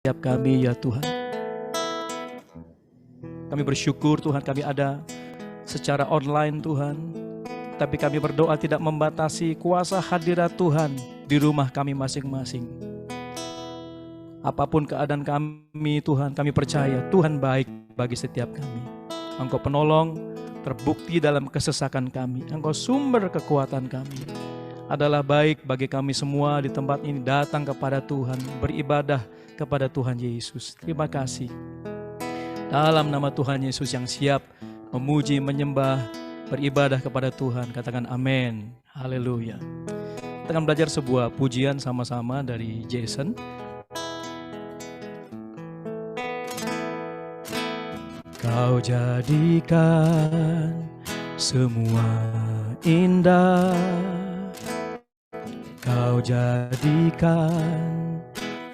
setiap kami ya Tuhan. Kami bersyukur Tuhan kami ada secara online Tuhan. Tapi kami berdoa tidak membatasi kuasa hadirat Tuhan di rumah kami masing-masing. Apapun keadaan kami Tuhan, kami percaya Tuhan baik bagi setiap kami. Engkau penolong, terbukti dalam kesesakan kami. Engkau sumber kekuatan kami. Adalah baik bagi kami semua di tempat ini datang kepada Tuhan, beribadah kepada Tuhan Yesus. Terima kasih. Dalam nama Tuhan Yesus yang siap memuji, menyembah, beribadah kepada Tuhan, katakan amin. Haleluya. Kita akan belajar sebuah pujian sama-sama dari Jason. Kau jadikan semua indah, Kau jadikan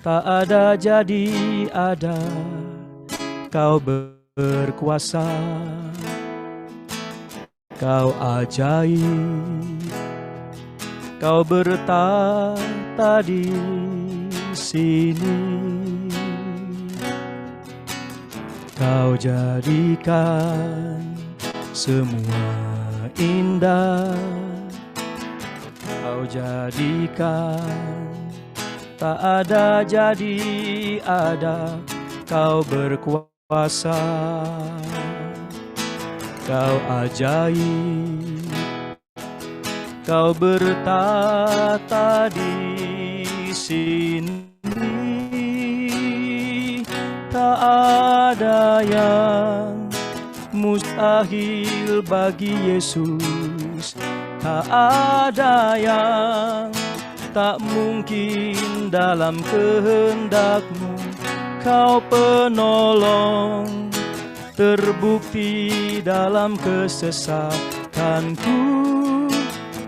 tak ada jadi ada, Kau berkuasa, Kau ajaib, Kau bertata di sini. Kau jadikan semua indah, Kau jadikan tak ada jadi ada, Kau berkuasa, Kau ajaib, Kau bertata di sini. Tak ada yang mustahil bagi Yesus, tak ada yang tak mungkin dalam kehendak-Mu. Kau penolong, terbukti dalam kesesakanku.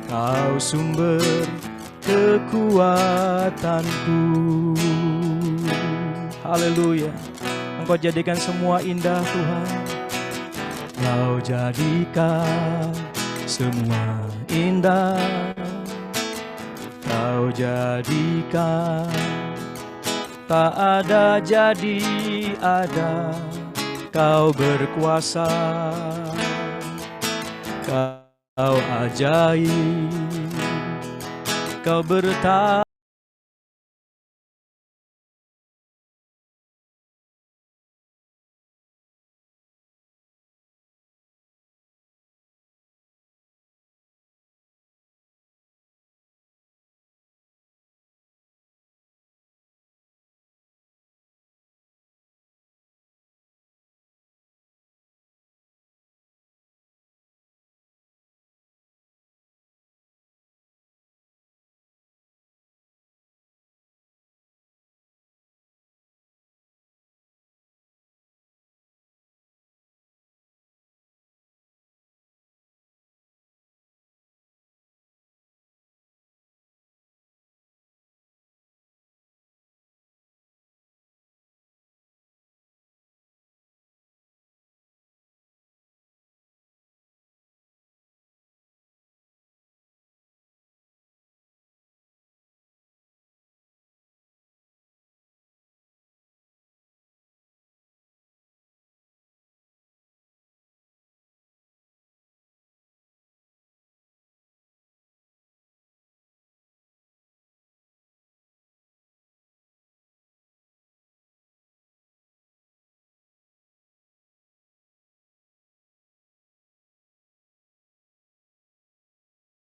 Kau sumber kekuatanku. Haleluya. Engkau jadikan semua indah Tuhan. Kau jadikan semua indah, Kau jadikan tak ada jadi ada, Kau berkuasa, Kau ajaib, Kau bertata.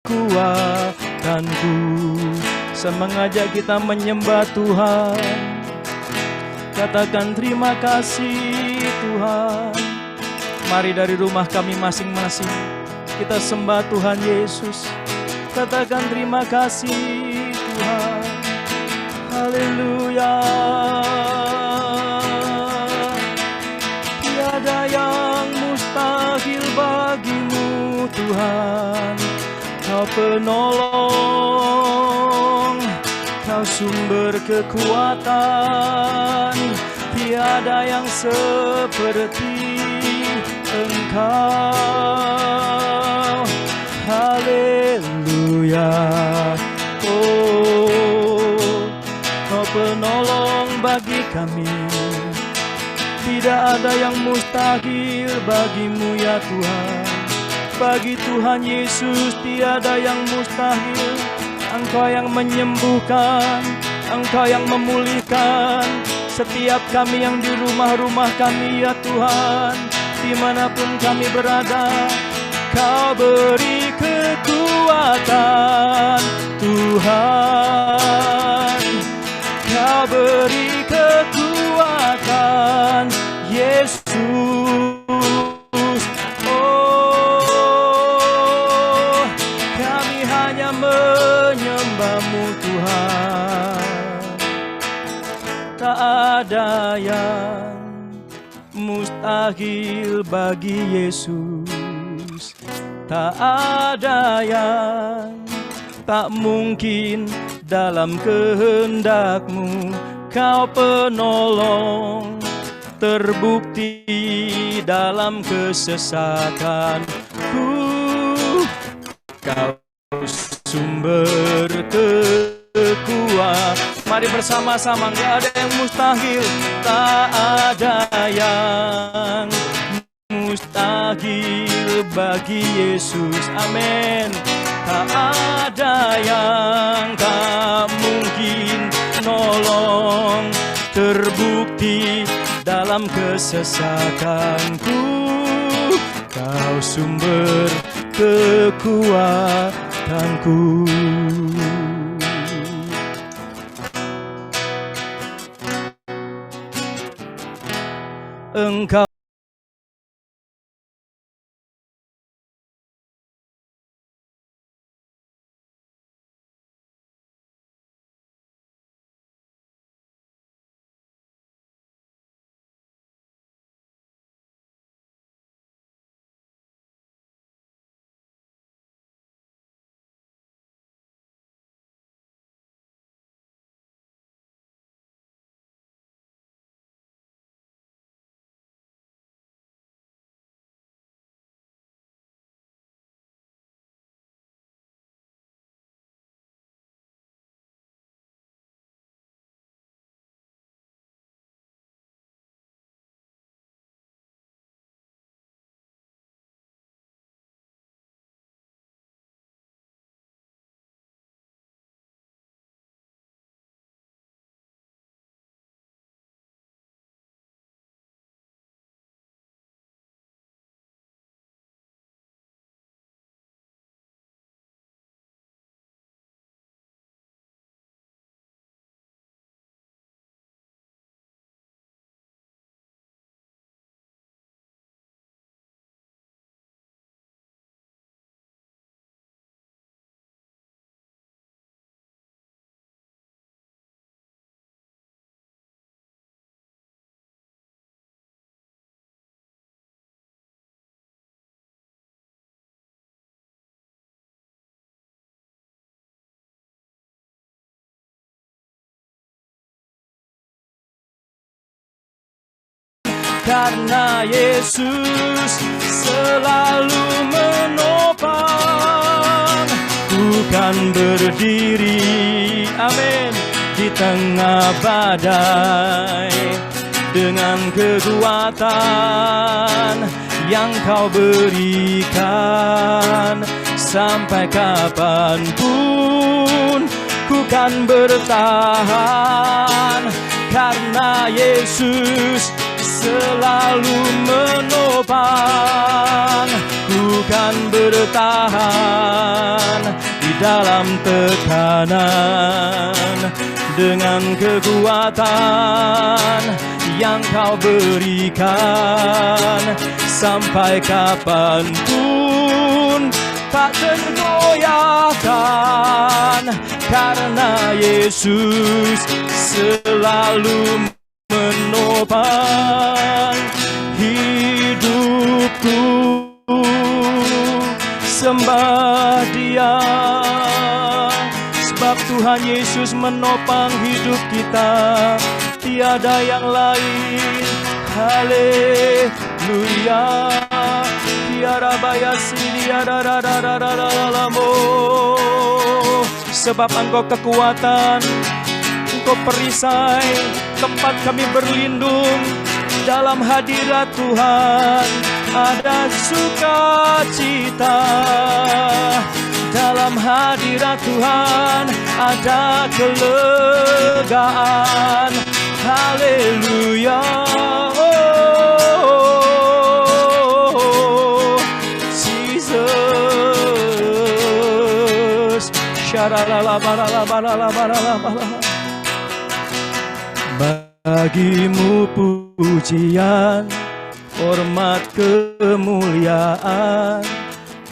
Kekuatanku, saya mengajak kita menyembah Tuhan. Katakan terima kasih Tuhan. Mari dari rumah kami masing-masing kita sembah Tuhan Yesus. Katakan terima kasih Tuhan. Haleluya. Tiada yang mustahil bagimu Tuhan. Kau penolong, Kau sumber kekuatan, tiada yang seperti Engkau. Haleluya. Oh, Kau penolong bagi kami. Tidak ada yang mustahil bagimu ya Tuhan. Bagi Tuhan Yesus tiada yang mustahil. Engkau yang menyembuhkan, Engkau yang memulihkan setiap kami yang di rumah-rumah kami ya Tuhan. Dimanapun kami berada, Kau beri kekuatan Tuhan. Kau beri kekuatan Yesus. Oh, kami hanya menyembah-Mu Tuhan. Tak ada yang mustahil bagi Yesus. Tak ada yang tak mungkin dalam kehendak-Mu. Kau penolong, terbukti dalam kesesakanku. Kau sumber kekuatan. Mari bersama-sama, gak ada yang mustahil. Tak ada yang mustahil bagi Yesus. Amin. Tak ada yang tak mungkin, nolong, terbukti dalam kesesakanku. Kau sumber kekuatanku. Engkau karena Yesus selalu menopang, ku kan berdiri, amin, di tengah badai dengan kekuatan yang Kau berikan. Sampai kapanpun ku kan bertahan, karena Yesus selalu menopang. Ku kan bertahan di dalam tekanan dengan kekuatan yang Kau berikan. Sampai kapanpun tak tergoyahkan, karena Yesus selalu menopang hidupku. Sembah Dia, sebab Tuhan Yesus menopang hidup kita, tiada yang lain. Haleluya. Tiara bayasi tiara rarararararamo. Sebab Engkau kekuatan, Engkau perisai, tempat kami berlindung. Dalam hadirat Tuhan ada sukacita. Dalam hadirat Tuhan ada kelegaan. Haleluya. Oh, Jesus. Bagimu pujian, hormat, kemuliaan.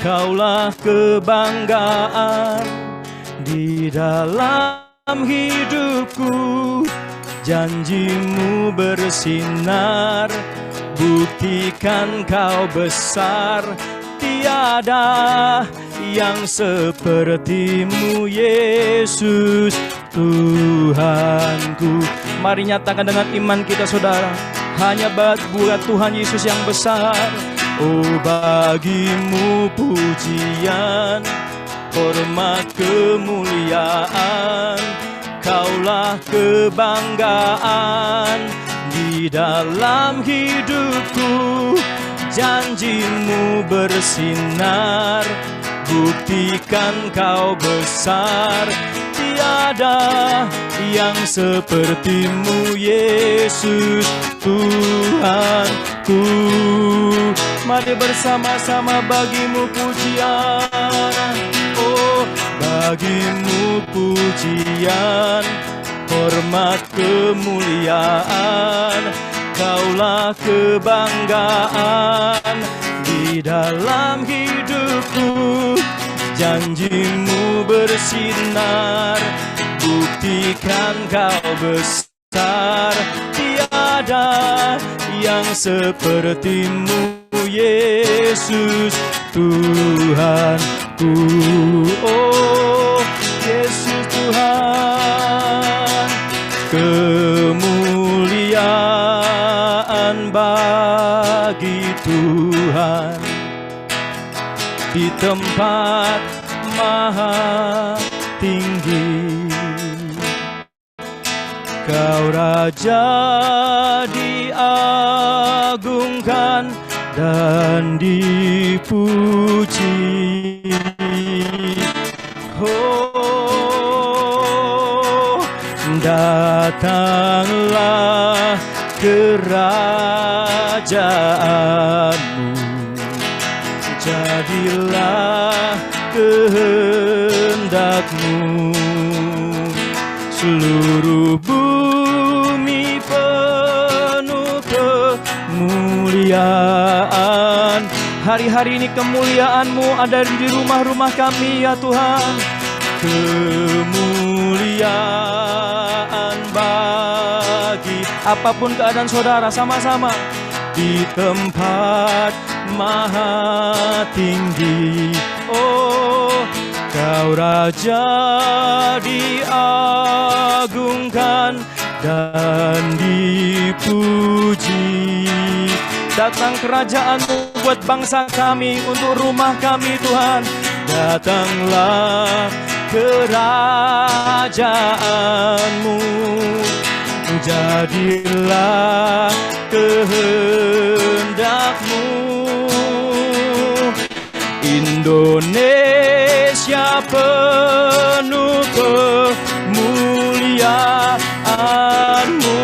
Kaulah kebanggaan di dalam hidupku. Janjimu bersinar, buktikan kau besar. Tiada yang sepertimu, Yesus Tuhanku. Mari nyatakan dengan iman kita, saudara. Hanya buat Tuhan Yesus yang besar. Oh, bagimu pujian, hormat, kemuliaan. Kaulah kebanggaan di dalam hidupku. Janjimu bersinar, buktikan kau besar. Tiada yang sepertimu, Yesus Tuhanku. Mari bersama-sama bagimu pujian. Oh, bagimu pujian, hormat, kemuliaan. Kaulah kebanggaan di dalam hidupku. Janjimu bersinar, buktikan kau besar. Tiada yang sepertimu, Yesus Tuhanku. Oh, Yesus Tuhan. Kemuliaan bagi Tuhan di tempat maha tinggi. Kau Raja diagungkan dan dipuji. Oh, datanglah kerajaanmu. Jadilah kehendakmu. Seluruh bumi penuh kemuliaan. Hari-hari ini kemuliaan-Mu ada di rumah-rumah kami, ya Tuhan. Kemuliaan bagi apapun keadaan saudara, sama-sama di tempat maha tinggi. Oh, Kau Raja diagungkan dan dipuji. Datang kerajaan-Mu buat bangsa kami, untuk rumah kami Tuhan. Datanglah kerajaan-Mu, jadilah kehendak-Mu. Indonesia penuh kemuliaan-Mu.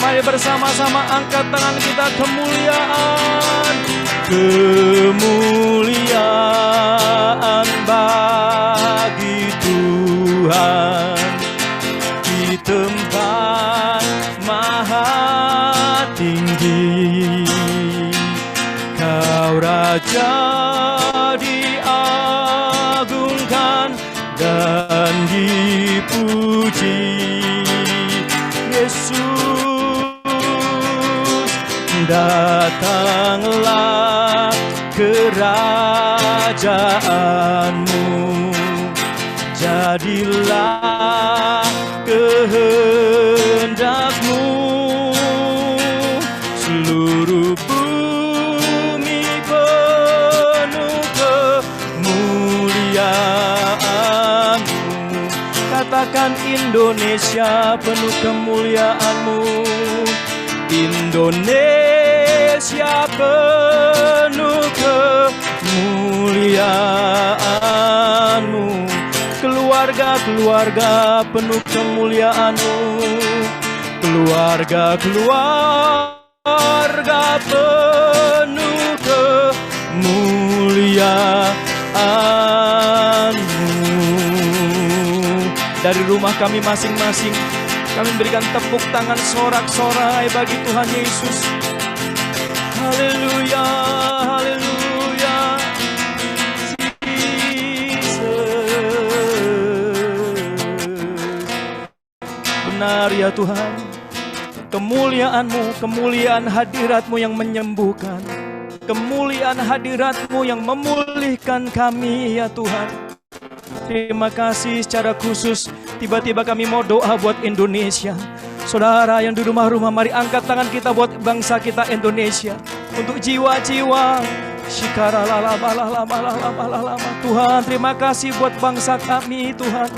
Mari bersama-sama angkat tangan kita. Kemuliaan, kemuliaan bagi Tuhan di tempat maha tinggi. Kau Raja diagungkan dan dipuji. Yesus, datanglah kerajaan-Mu, jadilah kehendak-Mu. Seluruh bumi penuh kemuliaan-Mu. Katakan Biarkan Indonesia penuh kemuliaan-Mu. Indonesia penuh kemuliaan-Mu. Keluarga-keluarga penuh kemuliaan-Mu. Keluarga-keluarga penuh kemuliaan-Mu. Dari rumah kami masing-masing, kami berikan tepuk tangan sorak-sorai bagi Tuhan Yesus. Haleluya, haleluya. Benar ya Tuhan, kemuliaan-Mu, kemuliaan hadirat-Mu yang menyembuhkan, kemuliaan hadirat-Mu yang memulihkan kami ya Tuhan. Terima kasih secara khusus. Tiba-tiba kami mau doa buat Indonesia. Saudara yang di rumah-rumah, mari angkat tangan kita buat bangsa kita Indonesia. Untuk jiwa-jiwa. Tuhan, terima kasih buat bangsa kami Tuhan.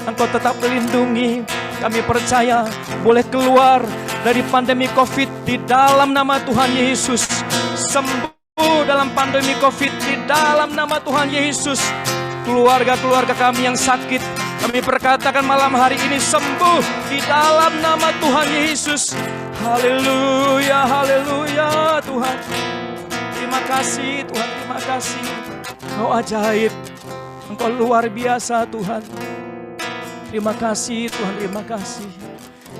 Engkau tetap melindungi. Kami percaya boleh keluar dari pandemi COVID di dalam nama Tuhan Yesus. Sembuh dalam pandemi COVID di dalam nama Tuhan Yesus. Keluarga-keluarga kami yang sakit, kami perkatakan malam hari ini sembuh di dalam nama Tuhan Yesus. Haleluya, haleluya Tuhan. Terima kasih Tuhan, terima kasih. Engkau ajaib, Engkau luar biasa Tuhan. Terima kasih Tuhan, terima kasih.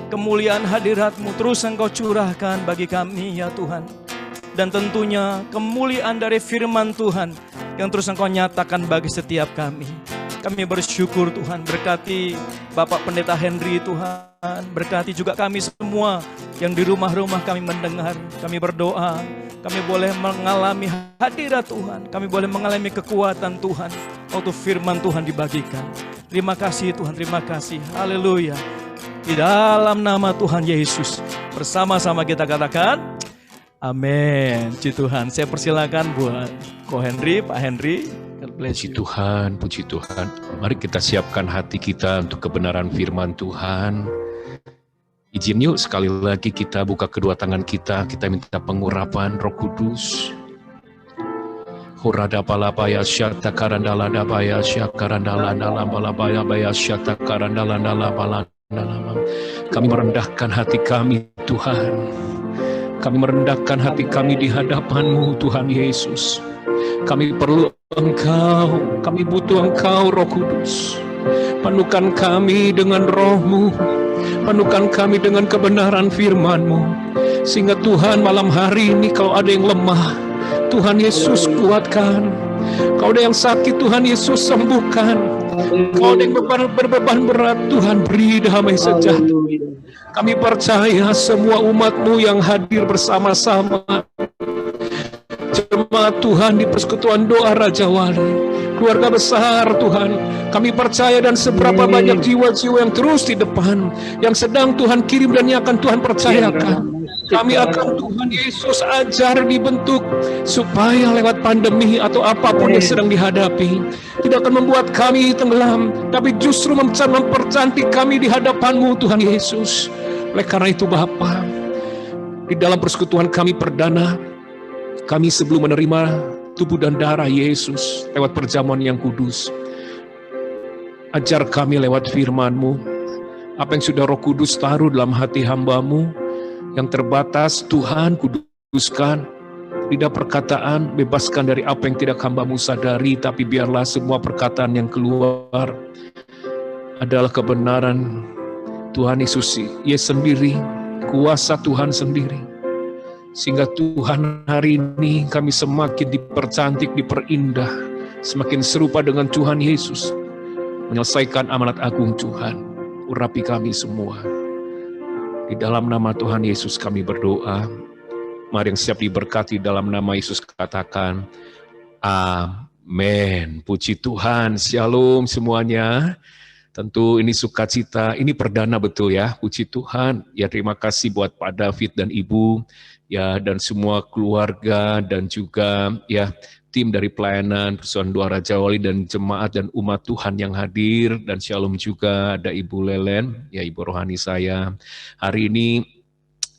Kemuliaan hadirat-Mu terus Engkau curahkan bagi kami ya Tuhan. Dan tentunya kemuliaan dari firman Tuhan yang terus Engkau nyatakan bagi setiap kami. Kami bersyukur Tuhan, berkati Bapak Pendeta Henry Tuhan, berkati juga kami semua yang di rumah-rumah kami mendengar. Kami berdoa, kami boleh mengalami hadirat Tuhan, kami boleh mengalami kekuatan Tuhan waktu firman Tuhan dibagikan. Terima kasih Tuhan, terima kasih. Haleluya. Di dalam nama Tuhan Yesus, bersama-sama kita katakan amin. Puji Tuhan. Saya persilakan buat Ko Henry, Pak Henry. Puji Tuhan, puji Tuhan. Mari kita siapkan hati kita untuk kebenaran firman Tuhan. Izin yuk sekali lagi kita buka kedua tangan kita minta pengurapan Roh Kudus. Horada palabaya syata karandala dabaya syakarandala dalam balabaya baya syata karandala dalam. Kami merendahkan hati kami Tuhan. Kami merendahkan hati kami di hadapan-Mu Tuhan Yesus. Kami perlu Engkau, kami butuh Engkau Roh Kudus. Penuhkan kami dengan Roh-Mu, penuhkan kami dengan kebenaran firman-Mu. Sehingga Tuhan malam hari ini kalau ada yang lemah, Tuhan Yesus kuatkan. Kalau ada yang sakit, Tuhan Yesus sembuhkan. Kalau ada yang berbeban berat, Tuhan beri damai sejahtera. Kami percaya semua umat-Mu yang hadir bersama-sama, jemaat Tuhan di persekutuan doa Raja Wali, keluarga besar Tuhan, kami percaya dan seberapa banyak jiwa-jiwa yang terus di depan, yang sedang Tuhan kirim dan yang akan Tuhan percayakan. Kami akan Tuhan Yesus ajar dibentuk supaya lewat pandemi atau apapun yang sedang dihadapi tidak akan membuat kami tenggelam, tapi justru mempercantik kami di hadapan-Mu Tuhan Yesus. Oleh karena itu Bapa, di dalam persekutuan kami perdana, kami sebelum menerima tubuh dan darah Yesus lewat perjamuan yang kudus, ajar kami lewat firman-Mu, apa yang sudah Roh Kudus taruh dalam hati hamba-Mu yang terbatas, Tuhan kuduskan. Lidah perkataan, bebaskan dari apa yang tidak hamba-Mu sadari, tapi biarlah semua perkataan yang keluar adalah kebenaran Tuhan Yesus, Yesus sendiri, kuasa Tuhan sendiri. Sehingga Tuhan hari ini kami semakin dipercantik, diperindah, semakin serupa dengan Tuhan Yesus, menyelesaikan amanat agung Tuhan. Urapi kami semua. Di dalam nama Tuhan Yesus kami berdoa. Mari yang siap diberkati dalam nama Yesus katakan amin. Puji Tuhan, shalom semuanya. Tentu ini sukacita, ini perdana betul ya, puji Tuhan. Ya terima kasih buat Pak David dan Ibu, ya dan semua keluarga dan juga ya tim dari pelayanan Persekutuan Doa Raja Wali dan jemaat dan umat Tuhan yang hadir, dan shalom juga ada Ibu Lelen, ya Ibu rohani saya. Hari ini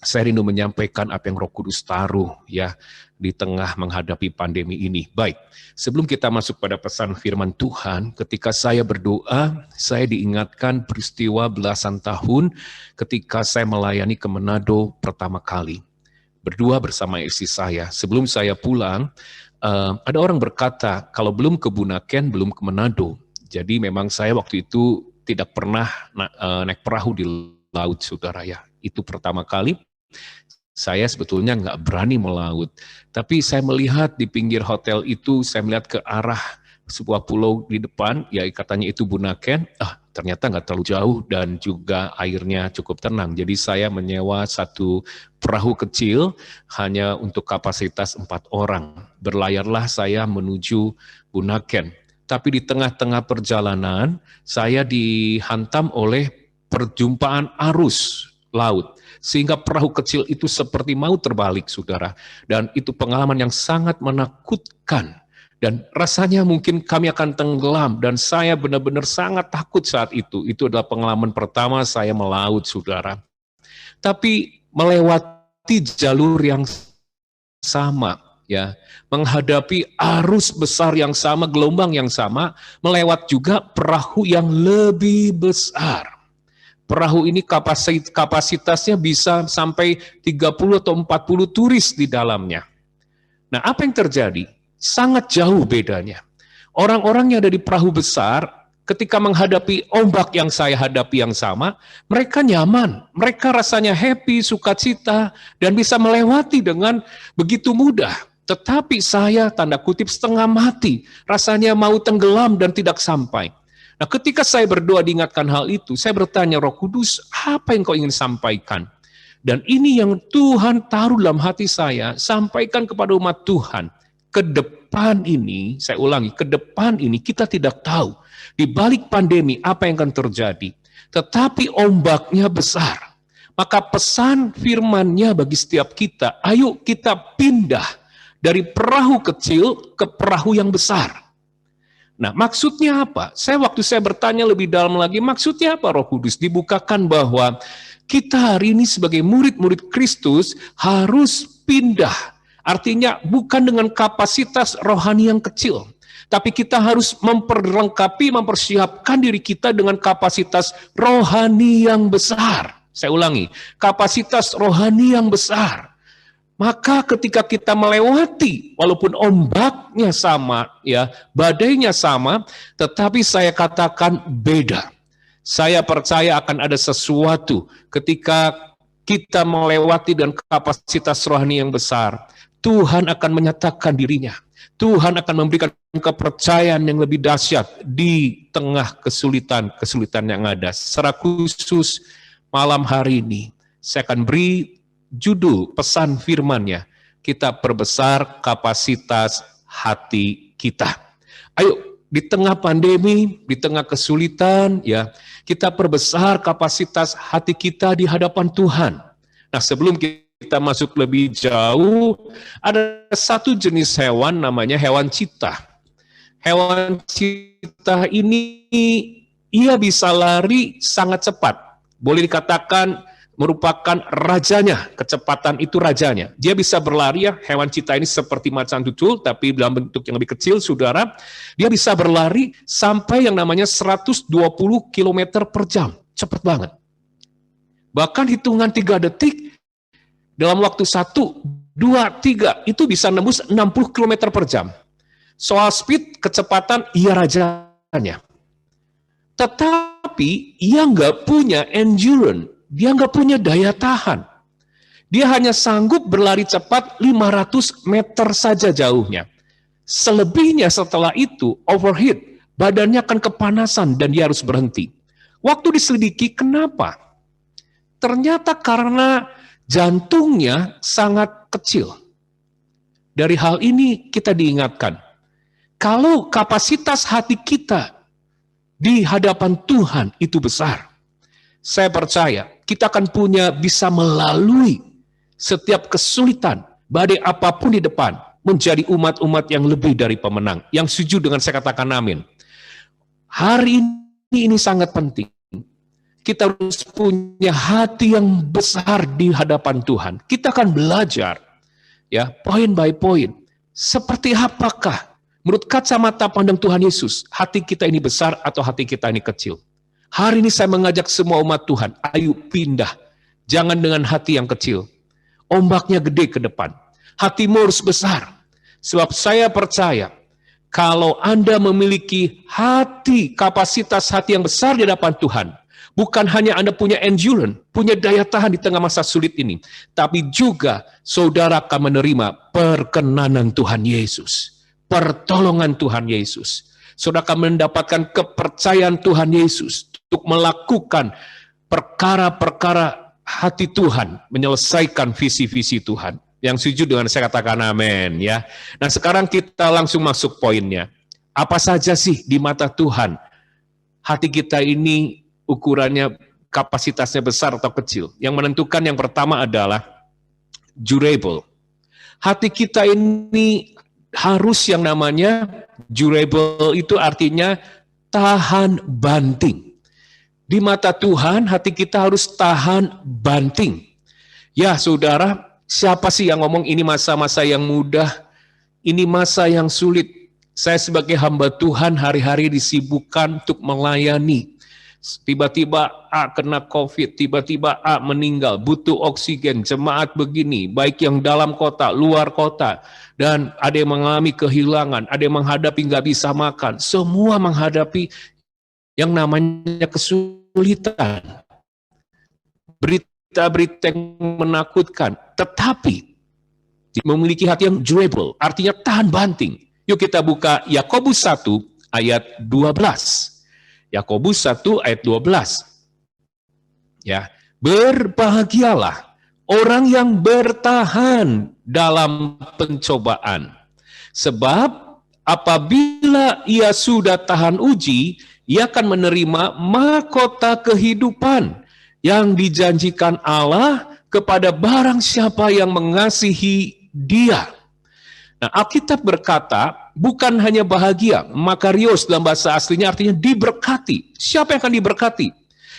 saya rindu menyampaikan apa yang Roh Kudus taruh ya di tengah menghadapi pandemi ini. Baik, sebelum kita masuk pada pesan firman Tuhan, ketika saya berdoa, saya diingatkan peristiwa belasan tahun ketika saya melayani ke Manado pertama kali. Berdua bersama istri saya. Sebelum saya pulang, ada orang berkata, kalau belum ke Bunaken, belum ke Manado. Jadi memang saya waktu itu tidak pernah naik perahu di laut, saudara ya. Itu pertama kali. Saya sebetulnya nggak berani melaut. Tapi saya melihat di pinggir hotel itu, saya melihat ke arah sebuah pulau di depan, ya katanya itu Bunaken. Ternyata nggak terlalu jauh dan juga airnya cukup tenang. Jadi saya menyewa satu perahu kecil hanya untuk kapasitas 4 orang. Berlayarlah saya menuju Bunaken. Tapi di tengah-tengah perjalanan saya dihantam oleh perjumpaan arus laut. Sehingga perahu kecil itu seperti mau terbalik, saudara. Dan itu pengalaman yang sangat menakutkan. Dan rasanya mungkin kami akan tenggelam, dan saya benar-benar sangat takut saat itu. Itu adalah pengalaman pertama saya melaut, saudara. Tapi melewati jalur yang sama, ya, menghadapi arus besar yang sama, gelombang yang sama, melewat juga perahu yang lebih besar. Perahu ini kapasitasnya bisa sampai 30 atau 40 turis di dalamnya. Nah, apa yang terjadi? Sangat jauh bedanya. Orang-orang yang ada di perahu besar, ketika menghadapi ombak yang saya hadapi yang sama, mereka nyaman, mereka rasanya happy, sukacita, dan bisa melewati dengan begitu mudah. Tetapi saya, tanda kutip, setengah mati, rasanya mau tenggelam dan tidak sampai. Nah, ketika saya berdoa diingatkan hal itu, saya bertanya, Roh Kudus, apa yang kau ingin sampaikan? Dan ini yang Tuhan taruh dalam hati saya, sampaikan kepada umat Tuhan. Ke depan ini, saya ulangi, ke depan ini kita tidak tahu di balik pandemi apa yang akan terjadi. Tetapi ombaknya besar. Maka pesan firman-Nya bagi setiap kita, ayo kita pindah dari perahu kecil ke perahu yang besar. Nah, maksudnya apa? Waktu saya bertanya lebih dalam lagi, maksudnya apa Roh Kudus? Dibukakan bahwa kita hari ini sebagai murid-murid Kristus harus pindah. Artinya bukan dengan kapasitas rohani yang kecil, tapi kita harus mempersiapkan diri kita dengan kapasitas rohani yang besar. Saya ulangi, kapasitas rohani yang besar. Maka ketika kita melewati, walaupun ombaknya sama, ya, badainya sama, tetapi saya katakan beda. Saya percaya akan ada sesuatu ketika kita melewati dengan kapasitas rohani yang besar. Tuhan akan menyatakan dirinya. Tuhan akan memberikan kepercayaan yang lebih dahsyat di tengah kesulitan yang ada. Secara khusus malam hari ini, saya akan beri judul pesan firman-Nya. Kita perbesar kapasitas hati kita. Ayo, di tengah pandemi, di tengah kesulitan, ya, kita perbesar kapasitas hati kita di hadapan Tuhan. Nah, sebelum kita masuk lebih jauh, ada satu jenis hewan namanya hewan citah. Hewan citah ini, ia bisa lari sangat cepat. Boleh dikatakan merupakan rajanya, kecepatan itu rajanya. Dia bisa berlari, ya, hewan citah ini seperti macan tutul, tapi dalam bentuk yang lebih kecil, saudara. Dia bisa berlari sampai yang namanya 120 km per jam. Cepat banget. Bahkan hitungan 3 detik, dalam waktu 1, 2, 3, itu bisa nembus 60 km per jam. Soal speed, kecepatan, ia rajanya. Tetapi, ia nggak punya endurance. Dia nggak punya daya tahan. Dia hanya sanggup berlari cepat 500 meter saja jauhnya. Selebihnya setelah itu, overheat, badannya akan kepanasan dan dia harus berhenti. Waktu diselidiki, kenapa? Ternyata karena jantungnya sangat kecil. Dari hal ini kita diingatkan, kalau kapasitas hati kita di hadapan Tuhan itu besar, saya percaya kita akan bisa melalui setiap kesulitan, badai apapun di depan. menjadi umat-umat yang lebih dari pemenang. Yang setuju dengan saya katakan amin. Hari ini sangat penting. Kita harus punya hati yang besar di hadapan Tuhan. Kita akan belajar, ya, poin by poin. Seperti apakah menurut kacamata pandang Tuhan Yesus, hati kita ini besar atau hati kita ini kecil? Hari ini saya mengajak semua umat Tuhan, ayo pindah. Jangan dengan hati yang kecil. Ombaknya gede ke depan. Hatimu harus besar. Sebab saya percaya, kalau Anda memiliki hati, kapasitas hati yang besar di hadapan Tuhan, bukan hanya Anda punya endurance, punya daya tahan di tengah masa sulit ini, tapi juga saudara akan menerima perkenanan Tuhan Yesus, pertolongan Tuhan Yesus. Saudara akan mendapatkan kepercayaan Tuhan Yesus untuk melakukan perkara-perkara hati Tuhan, menyelesaikan visi-visi Tuhan. Yang setuju dengan saya katakan amin, ya. Nah, sekarang kita langsung masuk poinnya. Apa saja sih di mata Tuhan hati kita ini ukurannya, kapasitasnya besar atau kecil? Yang menentukan yang pertama adalah durable. Hati kita ini harus yang namanya durable, itu artinya tahan banting. Di mata Tuhan hati kita harus tahan banting. Ya saudara, siapa sih yang ngomong ini masa-masa yang mudah, ini masa yang sulit? Saya sebagai hamba Tuhan hari-hari disibukkan untuk melayani. Tiba-tiba A kena COVID, tiba-tiba A meninggal, butuh oksigen, jemaat begini, baik yang dalam kota, luar kota, dan ada yang mengalami kehilangan, ada yang menghadapi nggak bisa makan, semua menghadapi yang namanya kesulitan. Berita-berita yang menakutkan, tetapi memiliki hati yang durable, artinya tahan banting. Yuk kita buka Yakobus 1 ayat 12. Yakobus 1 ayat 12. Ya, berbahagialah orang yang bertahan dalam pencobaan. Sebab apabila ia sudah tahan uji, ia akan menerima mahkota kehidupan yang dijanjikan Allah kepada barang siapa yang mengasihi Dia. Nah, Alkitab berkata, bukan hanya bahagia, makarios dalam bahasa aslinya artinya diberkati. Siapa yang akan diberkati?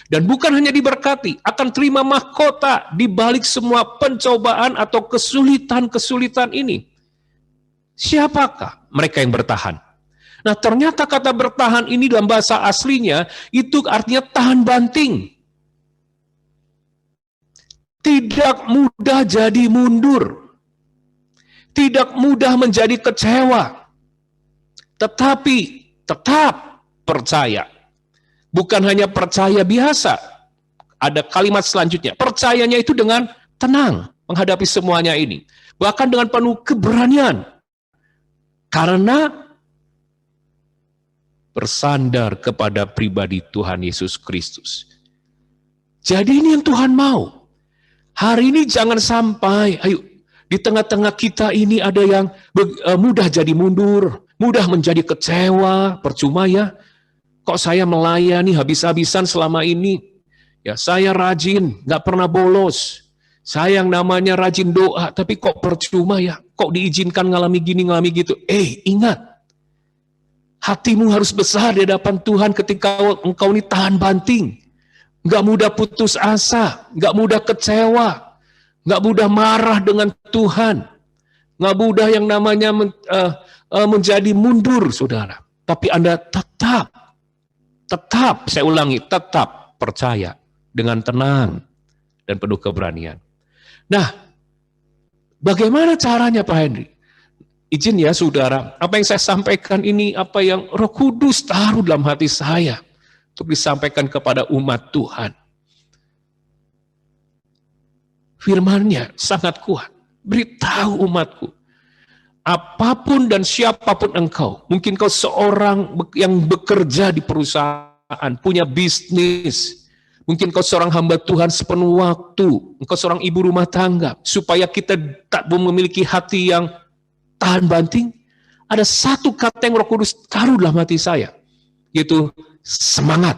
Dan bukan hanya diberkati, akan terima mahkota di balik semua pencobaan atau kesulitan-kesulitan ini. Siapakah mereka yang bertahan? Nah, ternyata kata bertahan ini dalam bahasa aslinya, itu artinya tahan banting. Tidak mudah jadi mundur. Tidak mudah menjadi kecewa. Tetapi tetap percaya. Bukan hanya percaya biasa. Ada kalimat selanjutnya. Percayanya itu dengan tenang menghadapi semuanya ini. Bahkan dengan penuh keberanian. Karena bersandar kepada pribadi Tuhan Yesus Kristus. Jadi ini yang Tuhan mau. Hari ini jangan sampai, ayo, di tengah-tengah kita ini ada yang mudah jadi mundur, mudah menjadi kecewa, percuma ya. Kok saya melayani habis-habisan selama ini? Ya saya rajin, nggak pernah bolos. Saya yang namanya rajin doa, tapi kok percuma ya? Kok diizinkan ngalami gini, ngalami gitu? Ingat, hatimu harus besar di hadapan Tuhan ketika engkau ini tahan banting. Nggak mudah putus asa, nggak mudah kecewa, nggak mudah marah dengan Tuhan, nggak mudah yang namanya menjadi mundur, saudara. Tapi Anda tetap, saya ulangi, tetap percaya dengan tenang dan penuh keberanian. Nah, bagaimana caranya Pak Henry? Izin ya saudara, apa yang saya sampaikan ini, apa yang Roh Kudus taruh dalam hati saya, untuk disampaikan kepada umat Tuhan. Firman-Nya sangat kuat. Beritahu umatku, apapun dan siapapun engkau, mungkin kau seorang yang bekerja di perusahaan, punya bisnis, mungkin kau seorang hamba Tuhan sepenuh waktu, engkau seorang ibu rumah tangga, supaya kita tak memiliki hati yang tahan banting, ada satu kata yang Roh Kudus taruh dalam hati saya, yaitu semangat.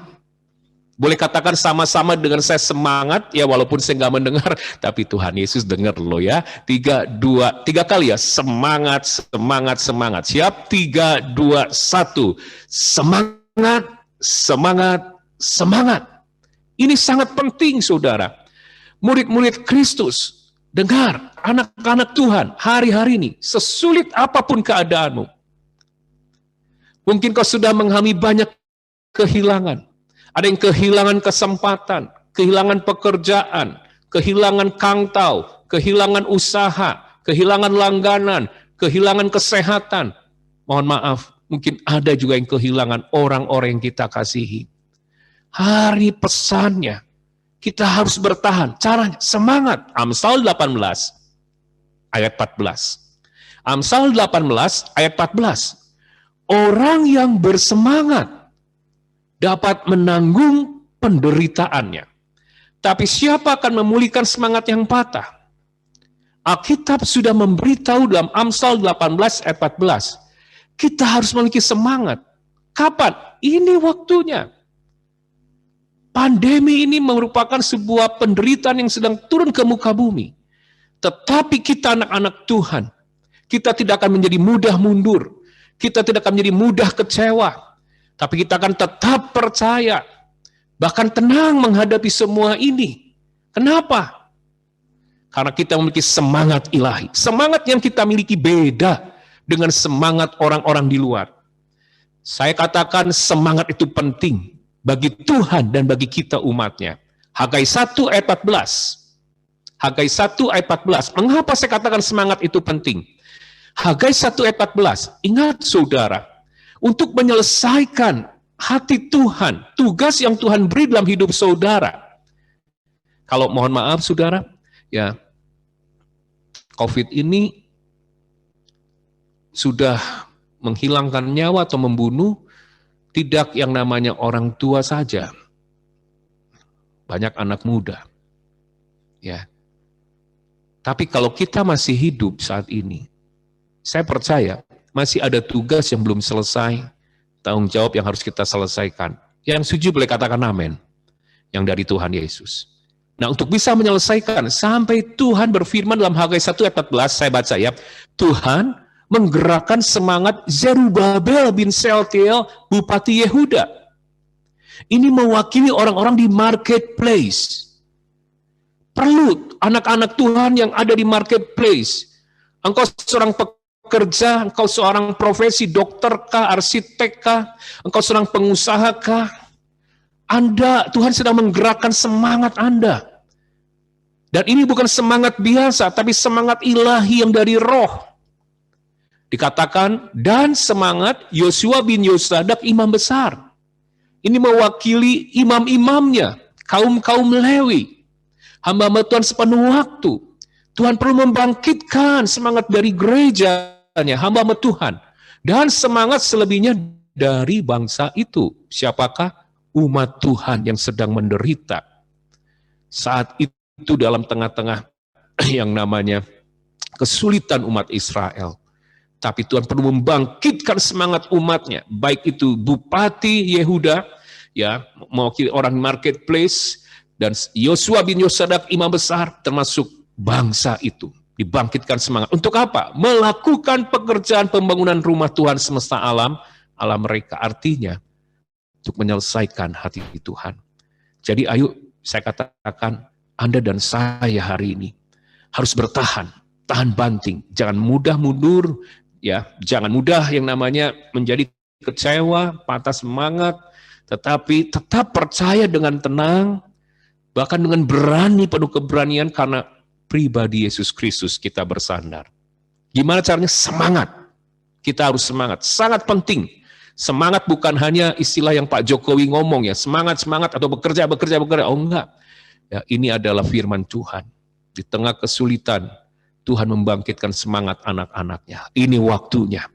Boleh katakan sama-sama dengan saya semangat, ya walaupun saya nggak mendengar, tapi Tuhan Yesus dengar loh ya. 3, 2, 3 kali ya, semangat, semangat, semangat. Siap, 3, 2, 1. Semangat, semangat, semangat. Ini sangat penting saudara. Murid-murid Kristus, dengar, anak-anak Tuhan, hari-hari ini, sesulit apapun keadaanmu. Mungkin kau sudah mengalami banyak kehilangan. Ada yang kehilangan kesempatan, kehilangan pekerjaan, kehilangan kangtau, kehilangan usaha, kehilangan langganan, kehilangan kesehatan. Mohon maaf, mungkin ada juga yang kehilangan orang-orang yang kita kasihi. Hari pesannya, kita harus bertahan. Caranya, semangat. Amsal 18, ayat 14. Amsal 18, ayat 14. Orang yang bersemangat dapat menanggung penderitaannya. Tapi siapa akan memulihkan semangat yang patah? Alkitab sudah memberitahu dalam Amsal 18 ayat 14. Kita harus memiliki semangat. Kapan? Ini waktunya. Pandemi ini merupakan sebuah penderitaan yang sedang turun ke muka bumi. Tetapi kita anak-anak Tuhan, kita tidak akan menjadi mudah mundur. Kita tidak akan menjadi mudah kecewa. Tapi kita akan tetap percaya, bahkan tenang menghadapi semua ini. Kenapa? Karena kita memiliki semangat ilahi. Semangat yang kita miliki beda dengan semangat orang-orang di luar. Saya katakan semangat itu penting bagi Tuhan dan bagi kita umatnya. Hagai 1 ayat 14. Hagai 1 ayat 14. Mengapa saya katakan semangat itu penting? Hagai 1 ayat 14. Ingat saudara, untuk menyelesaikan hati Tuhan, tugas yang Tuhan beri dalam hidup saudara. Kalau mohon maaf saudara, ya COVID ini sudah menghilangkan nyawa atau membunuh tidak yang namanya orang tua saja. Banyak anak muda. Ya. Tapi kalau kita masih hidup saat ini, saya percaya masih ada tugas yang belum selesai, tanggung jawab yang harus kita selesaikan. Yang setuju boleh katakan amin. Yang dari Tuhan Yesus. Nah, untuk bisa menyelesaikan, sampai Tuhan berfirman dalam Hagai 1 ayat 14, saya baca ya, Tuhan menggerakkan semangat Zerubabel bin Sealtiel, Bupati Yehuda. Ini mewakili orang-orang di marketplace. Perlu anak-anak Tuhan yang ada di marketplace. Engkau seorang pekerja, engkau seorang profesi dokter kah, arsitek kah, engkau seorang pengusaha kah, Anda, Tuhan sedang menggerakkan semangat Anda. Dan ini bukan semangat biasa, tapi semangat ilahi yang dari roh. Dikatakan, dan semangat Yosua bin Yosadak imam besar. Ini mewakili imam-imamnya, kaum-kaum Lewi. Hamba-hamba Tuhan sepenuh waktu. Tuhan perlu membangkitkan semangat dari gerejanya, hamba-hamba Tuhan. Dan semangat selebihnya dari bangsa itu. Siapakah? Umat Tuhan yang sedang menderita. Saat itu dalam tengah-tengah yang namanya kesulitan umat Israel. Tapi Tuhan perlu membangkitkan semangat umatnya. Baik itu Bupati Yehuda, ya, mewakili orang marketplace, dan Yosua bin Yosadak imam besar, termasuk bangsa itu dibangkitkan semangat. Untuk apa? Melakukan pekerjaan pembangunan rumah Tuhan semesta alam mereka. Artinya untuk menyelesaikan hati Tuhan. Jadi ayo saya katakan Anda dan saya hari ini harus bertahan, tahan banting, jangan mudah mundur, ya, jangan mudah yang namanya menjadi kecewa, patah semangat, tetapi tetap percaya dengan tenang, bahkan dengan berani, penuh keberanian karena pribadi Yesus Kristus kita bersandar. Gimana caranya? Semangat. Kita harus semangat. Sangat penting. Semangat bukan hanya istilah yang Pak Jokowi ngomong ya, semangat atau bekerja. Oh enggak. Ya, ini adalah firman Tuhan. Di tengah kesulitan, Tuhan membangkitkan semangat anak-anaknya. Ini waktunya.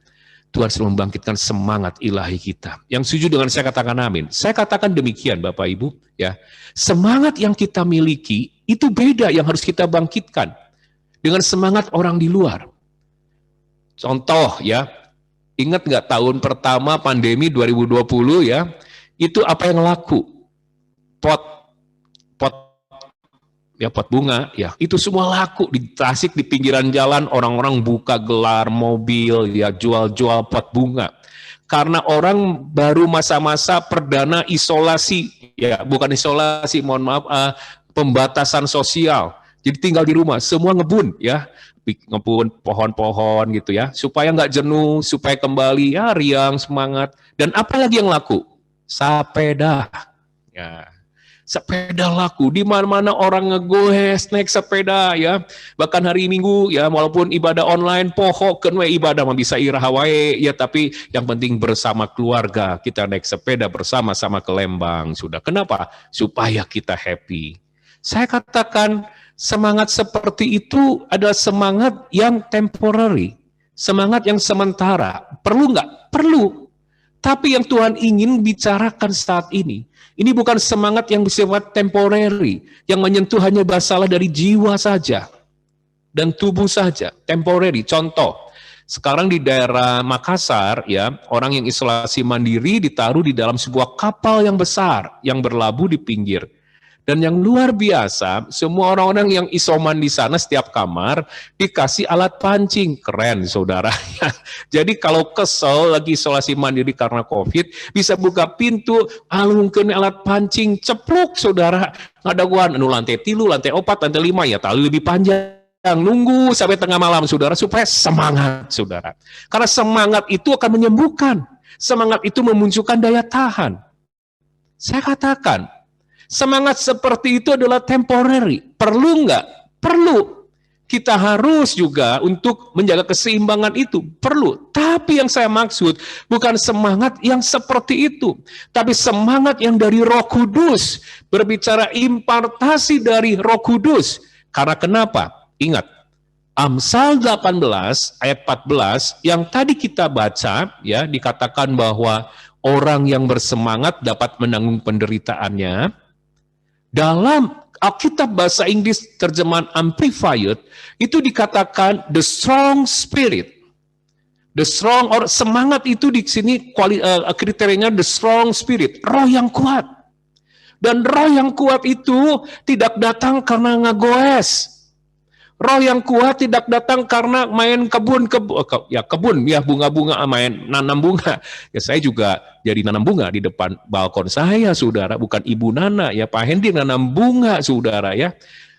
Tuhan selalu membangkitkan semangat ilahi kita. Yang setuju dengan saya katakan amin. Saya katakan demikian Bapak Ibu, ya. Semangat yang kita miliki itu beda yang harus kita bangkitkan dengan semangat orang di luar. Contoh ya, ingat nggak tahun pertama pandemi 2020 ya, itu apa yang laku? pot pot pot bunga, ya itu semua laku di Tasik, di pinggiran jalan orang-orang buka gelar mobil, ya jual-jual pot bunga. Karena orang baru masa-masa perdana isolasi, ya bukan isolasi, mohon maaf, pembatasan sosial. Jadi tinggal di rumah, semua ngebun, ya ngebun pohon-pohon gitu ya, supaya nggak jenuh, supaya kembali ya riang, semangat. Dan apalagi yang laku? Sepeda, ya. Sepeda laku, di mana-mana orang ngegoes naik sepeda ya. Bahkan hari Minggu ya, walaupun ibadah online pohokeun we ibadah mah bisa iraha wae ya, tapi yang penting bersama keluarga kita naik sepeda bersama-sama ke Lembang sudah. Kenapa? Supaya kita happy. Saya katakan semangat seperti itu adalah semangat yang temporary, semangat yang sementara. Perlu nggak? Perlu. Tapi yang Tuhan ingin bicarakan saat ini bukan semangat yang bersifat temporary, yang menyentuh hanya masalah dari jiwa saja dan tubuh saja, temporary. Contoh, sekarang di daerah Makassar, ya orang yang isolasi mandiri ditaruh di dalam sebuah kapal yang besar yang berlabuh di pinggir. Dan yang luar biasa, semua orang-orang yang isoman di sana setiap kamar dikasih alat pancing. Keren, saudara. Jadi kalau kesel lagi isolasi mandiri karena COVID, bisa buka pintu, alungkeun alat pancing, cepluk, saudara. Ngadaguan, lantai 3, lantai 4, lantai 5, ya tali lebih panjang. Nunggu sampai tengah malam, saudara, supaya semangat, saudara. Karena semangat itu akan menyembuhkan. Semangat itu memunculkan daya tahan. Saya katakan, semangat seperti itu adalah temporary. Perlu nggak? Perlu. Kita harus juga untuk menjaga keseimbangan itu. Perlu. Tapi yang saya maksud bukan semangat yang seperti itu. Tapi semangat yang dari Roh Kudus. Berbicara impartasi dari Roh Kudus. Karena kenapa? Ingat. Amsal 18 ayat 14 yang tadi kita baca, ya dikatakan bahwa orang yang bersemangat dapat menanggung penderitaannya. Dalam Alkitab bahasa Inggris terjemahan Amplified itu dikatakan the strong spirit. The strong, or semangat itu di sini kriterianya the strong spirit, roh yang kuat. Dan roh yang kuat itu tidak datang karena ngagoes. Roh yang kuat tidak datang karena main kebun, bunga-bunga, main nanam bunga. Ya saya juga jadi nanam bunga di depan balkon saya, saudara. Bukan Ibu Nana, ya Pak Hendy nanam bunga, saudara ya.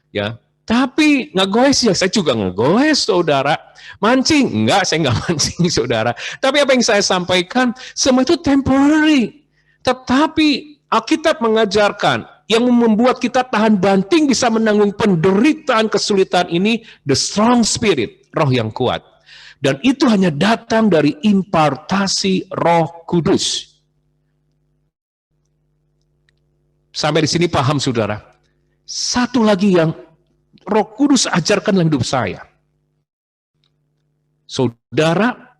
Ya, tapi ngegoes ya saya juga ngegoes, saudara. Mancing, enggak, saya enggak mancing, saudara. Tapi apa yang saya sampaikan, semua itu temporary. Tetapi Alkitab mengajarkan yang membuat kita tahan banting bisa menanggung penderitaan kesulitan ini, the strong spirit, roh yang kuat. Dan itu hanya datang dari impartasi Roh Kudus. Sampai di sini paham, saudara? Satu lagi yang Roh Kudus ajarkan dalam hidup saya. Saudara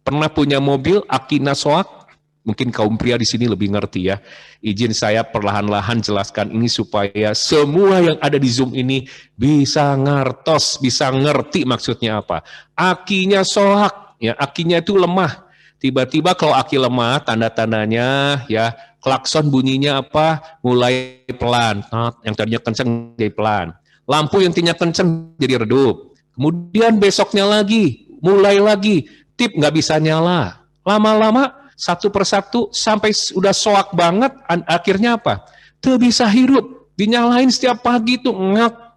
pernah punya mobil Akina Soak? Mungkin kaum pria di sini lebih ngerti ya. Izin saya perlahan-lahan jelaskan ini supaya semua yang ada di Zoom ini bisa ngertos, bisa ngerti maksudnya apa. Akinya soak, ya akinya itu lemah. Tiba-tiba kalau aki lemah, tanda-tandanya ya klakson bunyinya apa? Mulai pelan. Yang tadinya kencang jadi pelan. Lampu yang tadinya kencang jadi redup. Kemudian besoknya lagi, mulai lagi, tip nggak bisa nyala. Lama-lama satu persatu sampai udah soak banget, akhirnya apa? Tuh bisa hirup, dinyalain setiap pagi tuh ngak,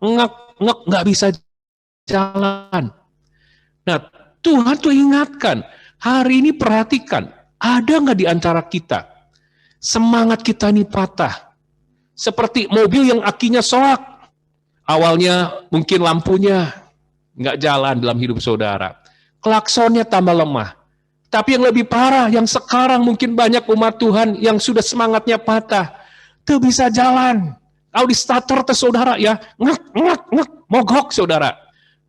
nggak bisa jalan. Nah, Tuhan tuh ingatkan, hari ini perhatikan, ada nggak di antara kita semangat kita ini patah? Seperti mobil yang akinya soak, awalnya mungkin lampunya nggak jalan dalam hidup saudara, klaksonnya tambah lemah. Tapi yang lebih parah, yang sekarang mungkin banyak umat Tuhan yang sudah semangatnya patah. Tuh bisa jalan. Kalau di starter teh saudara ya, ngek, mogok saudara.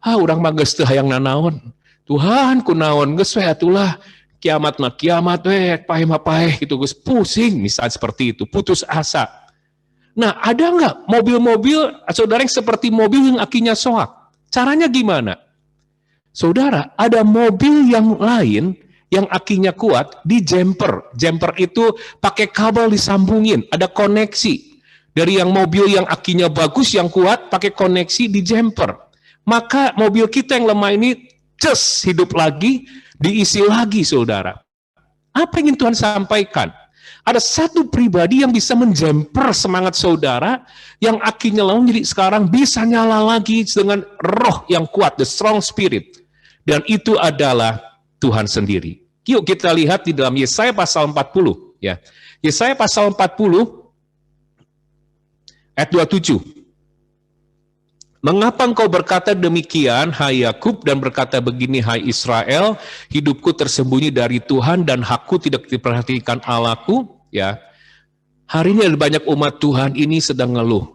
Urang mah geus teu hayang nanaon. Tuhan kunaon geus we atulah. Kiamat mah kiamat we, paeh mah paeh gitu geus pusing, misal seperti itu, putus asa. Nah, ada enggak mobil-mobil saudara yang seperti mobil yang akinya soak? Caranya gimana? Saudara, ada mobil yang lain yang akinya kuat di jumper. Jumper itu pakai kabel disambungin, ada koneksi. Dari yang mobil yang akinya bagus, yang kuat, pakai koneksi di jumper. Maka mobil kita yang lemah ini, hidup lagi, diisi lagi saudara. Apa yang ingin Tuhan sampaikan? Ada satu pribadi yang bisa menjemper semangat saudara, yang akinya lemah jadi sekarang bisa nyala lagi dengan roh yang kuat, the strong spirit. Dan itu adalah Tuhan sendiri. Yuk kita lihat di dalam Yesaya pasal 40. Ya. Yesaya pasal 40, ayat 27. Mengapa engkau berkata demikian, hai Yakub, dan berkata begini, hai Israel, hidupku tersembunyi dari Tuhan dan hakku tidak diperhatikan Allahku. Ya, hari ini ada banyak umat Tuhan ini sedang ngeluh.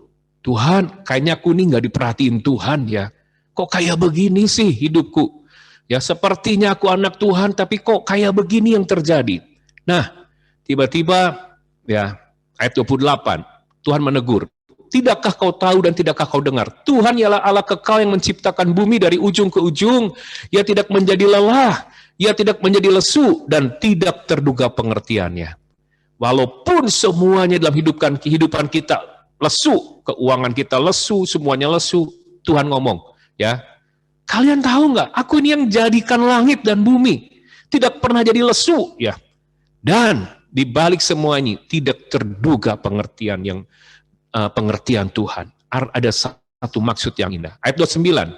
Tuhan, kayaknya aku ini nggak diperhatiin Tuhan ya. Kok kayak begini sih hidupku? Ya, sepertinya aku anak Tuhan, tapi kok kayak begini yang terjadi? Nah, tiba-tiba, ya, ayat 28, Tuhan menegur. Tidakkah kau tahu dan tidakkah kau dengar? Tuhan ialah Allah kekal yang menciptakan bumi dari ujung ke ujung. Ia tidak menjadi lelah, ia tidak menjadi lesu, dan tidak terduga pengertiannya. Walaupun semuanya dalam kehidupan kita lesu, keuangan kita lesu, semuanya lesu, Tuhan ngomong, ya, kalian tahu nggak? Aku ini yang jadikan langit dan bumi, tidak pernah jadi lesu, ya. Dan di balik semua ini tidak terduga pengertian Tuhan. Ada satu maksud yang indah. Ayat 29.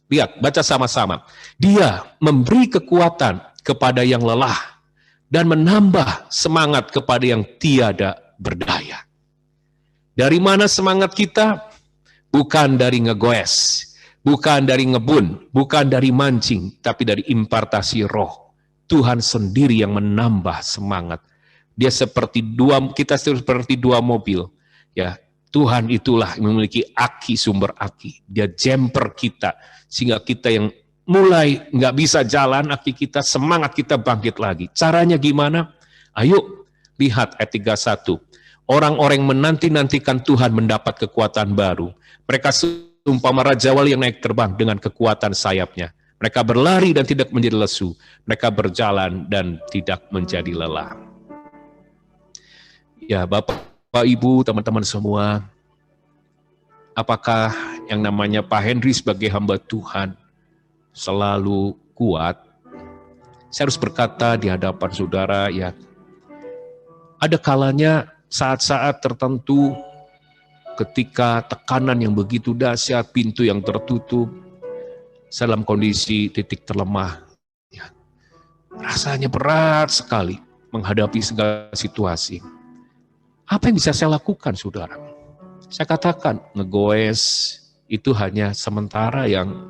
Lihat, baca sama-sama. Dia memberi kekuatan kepada yang lelah dan menambah semangat kepada yang tiada berdaya. Dari mana semangat kita? Bukan dari ngegoes, bukan dari ngebun, bukan dari mancing, tapi dari impartasi roh. Tuhan sendiri yang menambah semangat. Kita seperti dua mobil, ya. Tuhan itulah yang memiliki aki, sumber aki. Dia jemper kita, sehingga kita yang mulai nggak bisa jalan, aki kita, semangat kita bangkit lagi. Caranya gimana? Ayo, lihat ayat 31. Orang-orang yang menanti-nantikan Tuhan mendapat kekuatan baru. Mereka seumpama Raja Wali yang naik terbang dengan kekuatan sayapnya. Mereka berlari dan tidak menjadi lesu. Mereka berjalan dan tidak menjadi lelah. Ya, Bapak, Ibu, teman-teman semua, apakah yang namanya Pak Henry sebagai hamba Tuhan selalu kuat? Saya harus berkata di hadapan saudara, ya, ada kalanya saat-saat tertentu ketika tekanan yang begitu dahsyat, pintu yang tertutup, saya dalam kondisi titik terlemah, ya, rasanya berat sekali menghadapi segala situasi. Apa yang bisa saya lakukan, saudara? Saya katakan, ngegoes itu hanya sementara yang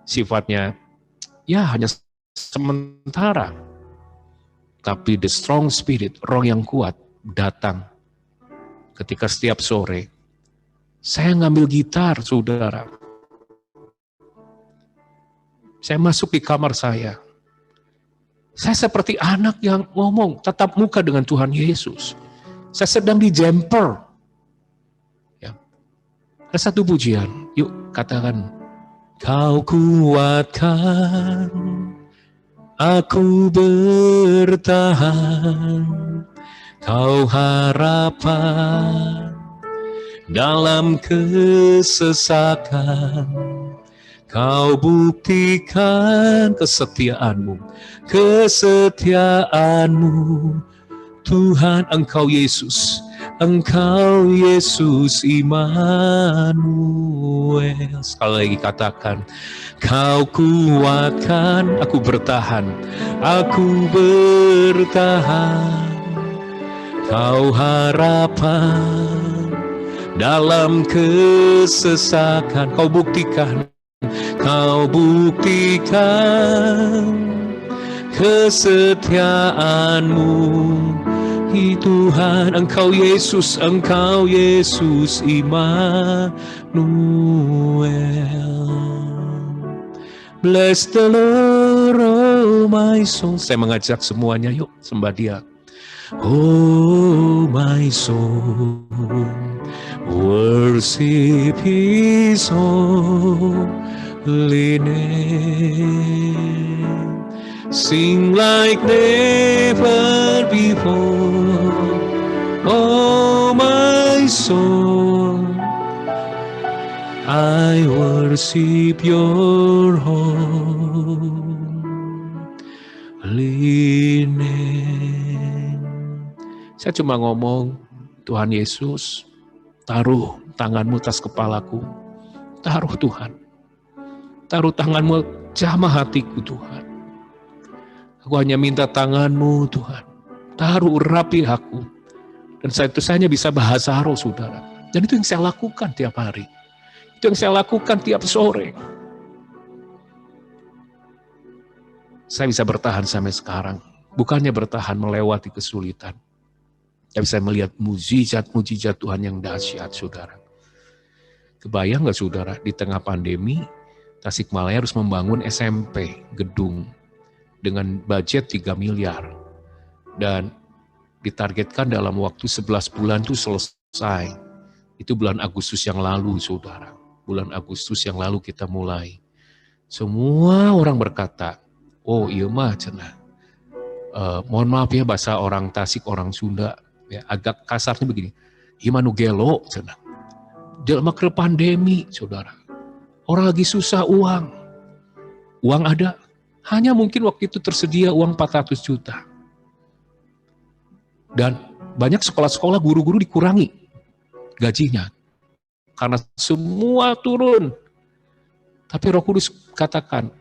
sifatnya, ya hanya sementara. Tapi the strong spirit, roh yang kuat, datang. Ketika setiap sore, saya ngambil gitar, saudara. Saya masuk di kamar saya. Saya seperti anak yang ngomong, tatap muka dengan Tuhan Yesus. Saya sedang di jumper. Ya. Ada satu pujian, yuk katakan. Kau kuatkan, aku bertahan, kau harapan dalam kesesakan. Kau buktikan kesetiaanmu, Tuhan, Engkau Yesus Immanuel. Sekali lagi katakan, Kau kuatkan, aku bertahan, Kau harapan dalam kesesakan. Kau buktikan kesetiaanmu. Tuhan, Engkau Yesus Immanuel. Bless the Lord, oh my soul. Saya mengajak semuanya, yuk sembah Dia. Oh my soul, worship His holy name. sing like never before. Oh my soul, I worship your holy name. Saya cuma ngomong, Tuhan Yesus, taruh tanganmu atas kepalaku. Taruh Tuhan. Taruh tanganmu jamah hatiku Tuhan. Aku hanya minta tanganmu Tuhan. Taruh urapi aku. Dan saya itu hanya bisa bahasa roh saudara. Dan itu yang saya lakukan tiap hari. Itu yang saya lakukan tiap sore. Saya bisa bertahan sampai sekarang. Bukannya bertahan melewati kesulitan. Tapi saya melihat mujizat-mujizat Tuhan yang dahsyat saudara. Kebayang gak saudara, di tengah pandemi, Tasikmalaya harus membangun SMP, gedung, dengan budget 3 miliar. Dan ditargetkan dalam waktu 11 bulan itu selesai. Itu bulan Agustus yang lalu saudara. Bulan Agustus yang lalu kita mulai. Semua orang berkata, oh iya mah cenah. Mohon maaf ya bahasa orang Tasik, orang Sunda. Ya, agak kasarnya begini. Imanu gelo cenah. Dalam ke pandemi, saudara. Orang lagi susah uang. Uang ada. Hanya mungkin waktu itu tersedia uang 400 juta. Dan banyak sekolah-sekolah guru-guru dikurangi gajinya. Karena semua turun. Tapi Roh Kudus katakan,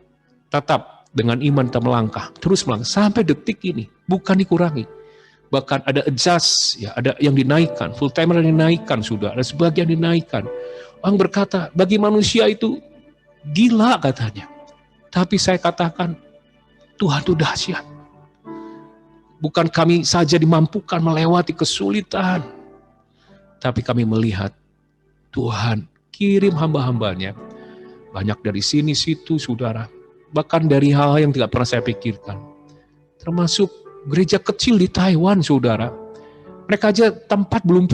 tetap dengan iman kita melangkah. Terus melangkah. Sampai detik ini. Bukan dikurangi. Bahkan ada adjust, ya, ada yang dinaikkan, full timer yang dinaikkan sudah, ada sebagian dinaikkan. Orang berkata, bagi manusia itu gila katanya. Tapi saya katakan, Tuhan itu dahsyat. Bukan kami saja dimampukan melewati kesulitan, tapi kami melihat Tuhan kirim hamba-hambanya. Banyak dari sini, situ, saudara. Bahkan dari hal yang tidak pernah saya pikirkan. Termasuk gereja kecil di Taiwan, saudara. Mereka aja tempat belum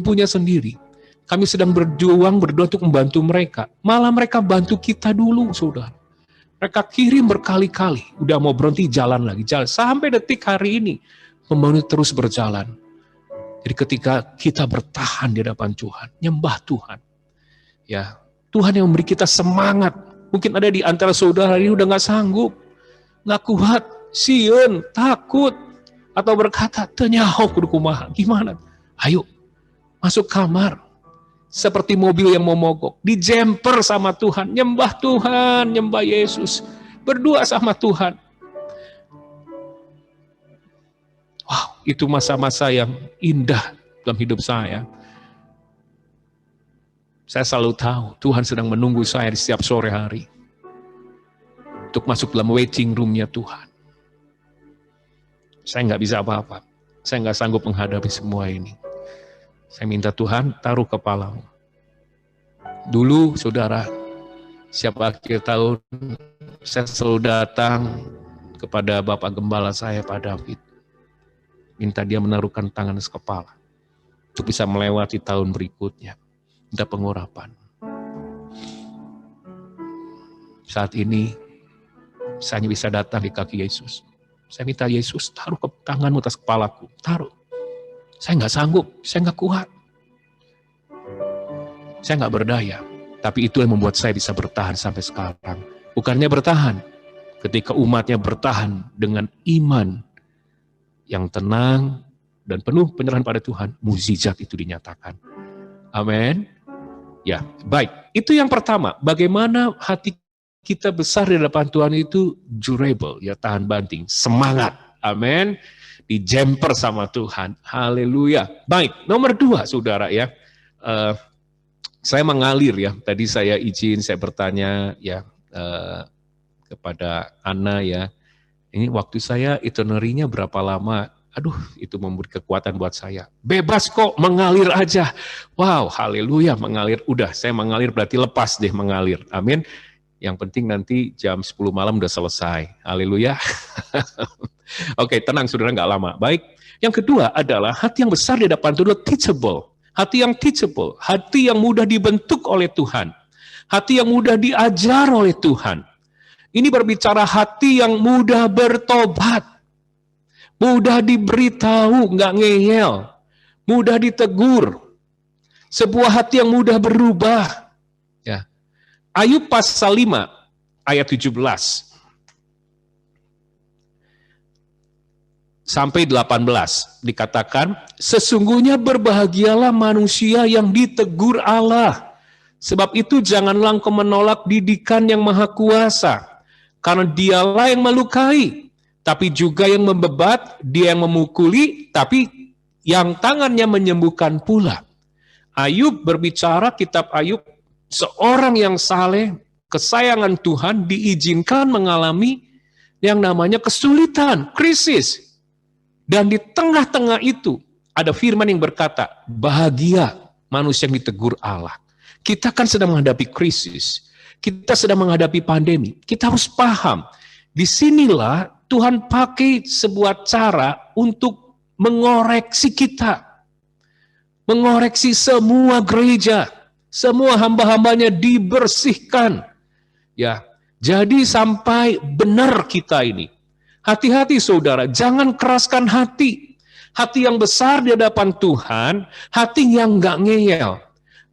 punya sendiri. Kami sedang berdoa untuk membantu mereka. Malah mereka bantu kita dulu, saudara. Mereka kirim berkali-kali. Udah mau berhenti, jalan lagi. Jalan. Sampai detik hari ini, pembangunan terus berjalan. Jadi ketika kita bertahan di hadapan Tuhan, nyembah Tuhan. Ya, Tuhan yang memberi kita semangat. Mungkin ada di antara saudara ini udah gak sanggup. Gak kuat. Sieun, takut, atau berkata, tenyaho kudu kumaha, gimana? Ayo, masuk kamar, seperti mobil yang mau mogok, dijemper sama Tuhan, nyembah Tuhan, nyembah Yesus, berdoa sama Tuhan. Wow, itu masa-masa yang indah dalam hidup saya. Saya selalu tahu, Tuhan sedang menunggu saya di setiap sore hari, untuk masuk dalam waiting room-nya Tuhan. Saya nggak bisa apa-apa. Saya nggak sanggup menghadapi semua ini. Saya minta Tuhan taruh kepalamu. Dulu, saudara, siap akhir tahun, saya selalu datang kepada Bapak Gembala saya, Pak David. Minta dia menaruhkan tangan di kepala. Untuk bisa melewati tahun berikutnya. Minta pengurapan. Saat ini, saya hanya bisa datang di kaki Yesus. Saya minta Yesus, taruh tanganmu atas kepalaku. Taruh. Saya nggak sanggup, saya nggak kuat. Saya nggak berdaya. Tapi itu yang membuat saya bisa bertahan sampai sekarang. Bukannya bertahan. Ketika umatnya bertahan dengan iman yang tenang dan penuh penyerahan pada Tuhan, mukjizat itu dinyatakan. Amin. Ya, baik. Itu yang pertama. Bagaimana hati kita besar di hadapan Tuhan itu durable, ya, tahan banting, semangat, amin, dijemper sama Tuhan, haleluya. Baik, nomor 2, saudara ya, saya mengalir ya, tadi saya izin, saya bertanya ya kepada Ana ya, ini waktu saya itinerary-nya berapa lama? Aduh, itu memberi kekuatan buat saya. Bebas kok, mengalir aja. Wow, haleluya, mengalir. Udah, saya mengalir berarti lepas deh mengalir, amin. Yang penting nanti jam 10 malam udah selesai. Haleluya. Oke, tenang saudara, nggak lama. Baik. Yang kedua adalah hati yang besar di hadapan Tuhan adalah teachable. Hati yang teachable. Hati yang mudah dibentuk oleh Tuhan. Hati yang mudah diajar oleh Tuhan. Ini berbicara hati yang mudah bertobat, mudah diberitahu, nggak ngeyel, mudah ditegur. Sebuah hati yang mudah berubah. Ya. Ayub pasal 5 ayat 17 sampai 18 dikatakan, sesungguhnya berbahagialah manusia yang ditegur Allah. Sebab itu janganlah engkau menolak didikan yang maha kuasa. Karena dialah yang melukai, tapi juga yang membebat, dia yang memukuli, tapi yang tangannya menyembuhkan pula. Ayub berbicara, kitab Ayub, seorang yang saleh, kesayangan Tuhan, diizinkan mengalami yang namanya kesulitan, krisis. Dan di tengah-tengah itu, ada firman yang berkata, bahagia manusia yang ditegur Allah. Kita kan sedang menghadapi krisis. Kita sedang menghadapi pandemi. Kita harus paham. Disinilah Tuhan pakai sebuah cara untuk mengoreksi kita. Mengoreksi semua gereja. Semua hamba-hambanya dibersihkan. Ya, jadi sampai benar kita ini. Hati-hati saudara, jangan keraskan hati. Hati yang besar di hadapan Tuhan, hati yang nggak ngeyel.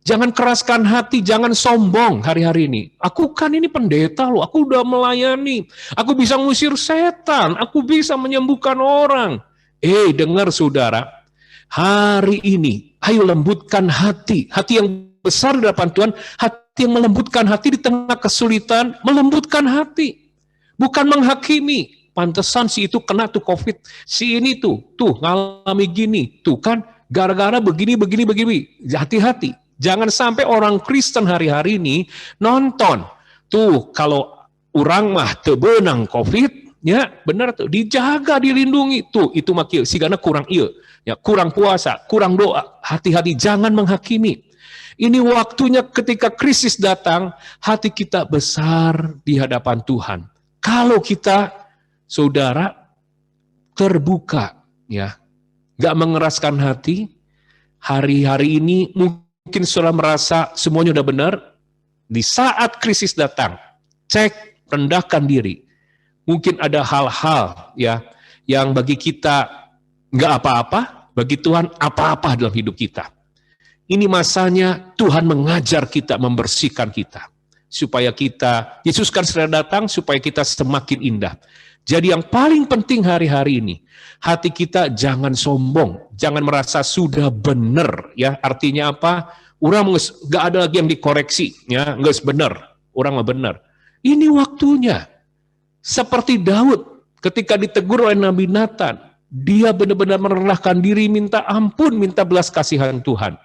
Jangan keraskan hati, jangan sombong hari-hari ini. Aku kan ini pendeta loh, aku udah melayani. Aku bisa ngusir setan, aku bisa menyembuhkan orang. Dengar saudara, hari ini, ayo lembutkan hati. Hati yang besar di hadapan Tuhan, hati yang melembutkan hati di tengah kesulitan, melembutkan hati. Bukan menghakimi. Pantesan si itu kena tuh COVID, si ini tuh ngalami gini, tuh kan gara-gara begini. Hati-hati. Jangan sampai orang Kristen hari-hari ini nonton. Tuh kalau orang mah tebenang COVID, ya benar tuh, dijaga, dilindungi. Tuh itu makil, sigana kurang iya, ya kurang puasa, kurang doa. Hati-hati, jangan menghakimi. Ini waktunya ketika krisis datang, hati kita besar di hadapan Tuhan. Kalau kita, saudara, terbuka, ya, nggak mengeraskan hati, hari-hari ini mungkin saudara merasa semuanya udah benar. Di saat krisis datang, cek, rendahkan diri. Mungkin ada hal-hal ya yang bagi kita nggak apa-apa, bagi Tuhan apa-apa dalam hidup kita. Ini masanya Tuhan mengajar kita, membersihkan kita. Supaya kita, Yesus kan sudah datang, supaya kita semakin indah. Jadi yang paling penting hari-hari ini, hati kita jangan sombong, jangan merasa sudah benar, ya. Artinya apa? Orang nggak ada lagi yang dikoreksi, ya, nggak benar, orang mah benar. Ini waktunya. Seperti Daud, ketika ditegur oleh Nabi Nathan, dia benar-benar merendahkan diri, minta ampun, minta belas kasihan Tuhan.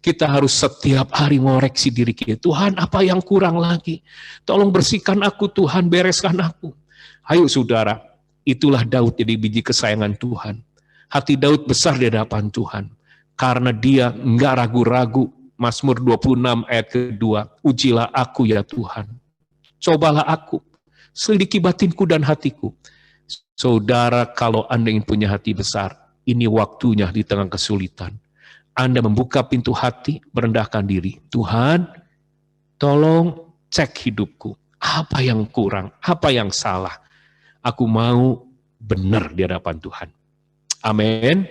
Kita harus setiap hari ngoreksi diri kita. Tuhan, apa yang kurang lagi? Tolong bersihkan aku, Tuhan, bereskan aku. Ayo saudara, itulah Daud jadi biji kesayangan Tuhan. Hati Daud besar di hadapan Tuhan. Karena dia enggak ragu-ragu. Mazmur 26 ayat kedua, ujilah aku ya Tuhan. Cobalah aku, selidiki batinku dan hatiku. Saudara, kalau Anda ingin punya hati besar, ini waktunya di tengah kesulitan. Anda membuka pintu hati, merendahkan diri. Tuhan, tolong cek hidupku. Apa yang kurang, apa yang salah. Aku mau benar di hadapan Tuhan. Amin.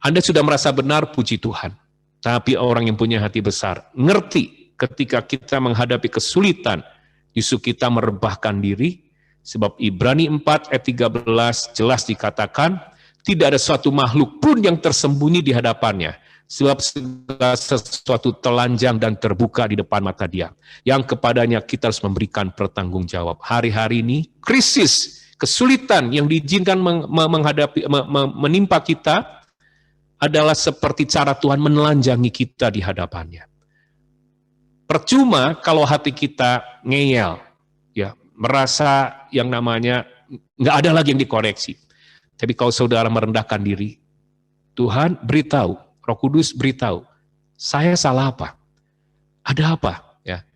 Anda sudah merasa benar, puji Tuhan. Tapi orang yang punya hati besar, ngerti ketika kita menghadapi kesulitan, justru kita merebahkan diri, sebab Ibrani 4 ayat 13 jelas dikatakan, tidak ada suatu makhluk pun yang tersembunyi di hadapannya, sebab segala sesuatu telanjang dan terbuka di depan mata dia, yang kepadanya kita harus memberikan pertanggungjawab. Hari-hari ini, krisis, kesulitan yang diizinkan menimpa kita, adalah seperti cara Tuhan menelanjangi kita di hadapannya. Percuma kalau hati kita ngeyel, ya, merasa yang namanya nggak ada lagi yang dikoreksi. Tapi kalau saudara merendahkan diri, Tuhan beritahu, Roh Kudus beritahu, saya salah apa? Ada apa? Ya,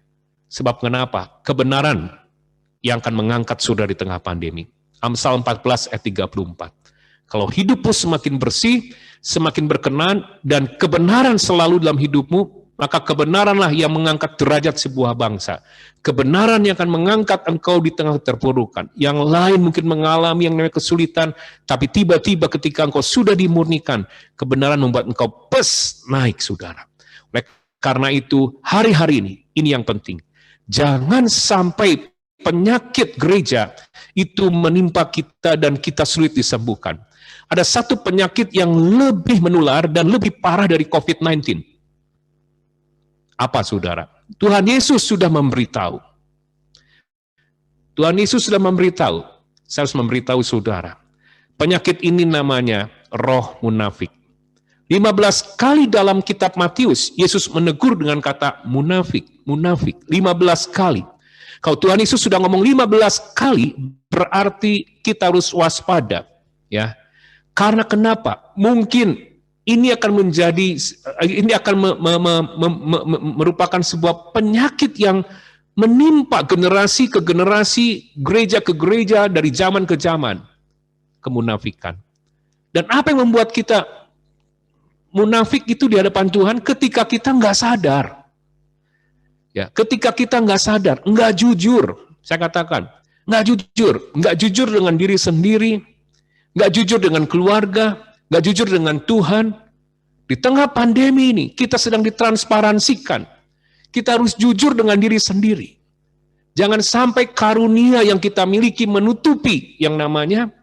sebab kenapa? Kebenaran yang akan mengangkat saudara di tengah pandemi. Amsal 14 ayat 34. Kalau hidupmu semakin bersih, semakin berkenan, dan kebenaran selalu dalam hidupmu, Maka kebenaranlah yang mengangkat derajat sebuah bangsa. Kebenaran yang akan mengangkat engkau di tengah keterpurukan. Yang lain mungkin mengalami yang namanya kesulitan, tapi tiba-tiba ketika engkau sudah dimurnikan, kebenaran membuat engkau naik, saudara. Oleh karena itu, hari-hari ini yang penting. Jangan sampai penyakit gereja itu menimpa kita dan kita sulit disembuhkan. Ada satu penyakit yang lebih menular dan lebih parah dari COVID-19. Apa, saudara? Tuhan Yesus sudah memberitahu. Tuhan Yesus sudah memberitahu. Saya harus memberitahu saudara. Penyakit ini namanya roh munafik. 15 kali dalam kitab Matius, Yesus menegur dengan kata munafik, munafik. 15 kali. Kalau Tuhan Yesus sudah ngomong 15 kali, berarti kita harus waspada. Ya. Karena kenapa? Mungkin ini akan merupakan sebuah penyakit yang menimpa generasi ke generasi, gereja ke gereja, dari zaman ke zaman. Kemunafikan. Dan apa yang membuat kita munafik itu di hadapan Tuhan? Ketika kita nggak sadar. Ya, ketika kita nggak sadar, nggak jujur. Saya katakan, nggak jujur dengan diri sendiri, nggak jujur dengan keluarga, nggak jujur dengan Tuhan. Di tengah pandemi ini, kita sedang ditransparansikan. Kita harus jujur dengan diri sendiri. Jangan sampai karunia yang kita miliki menutupi yang namanya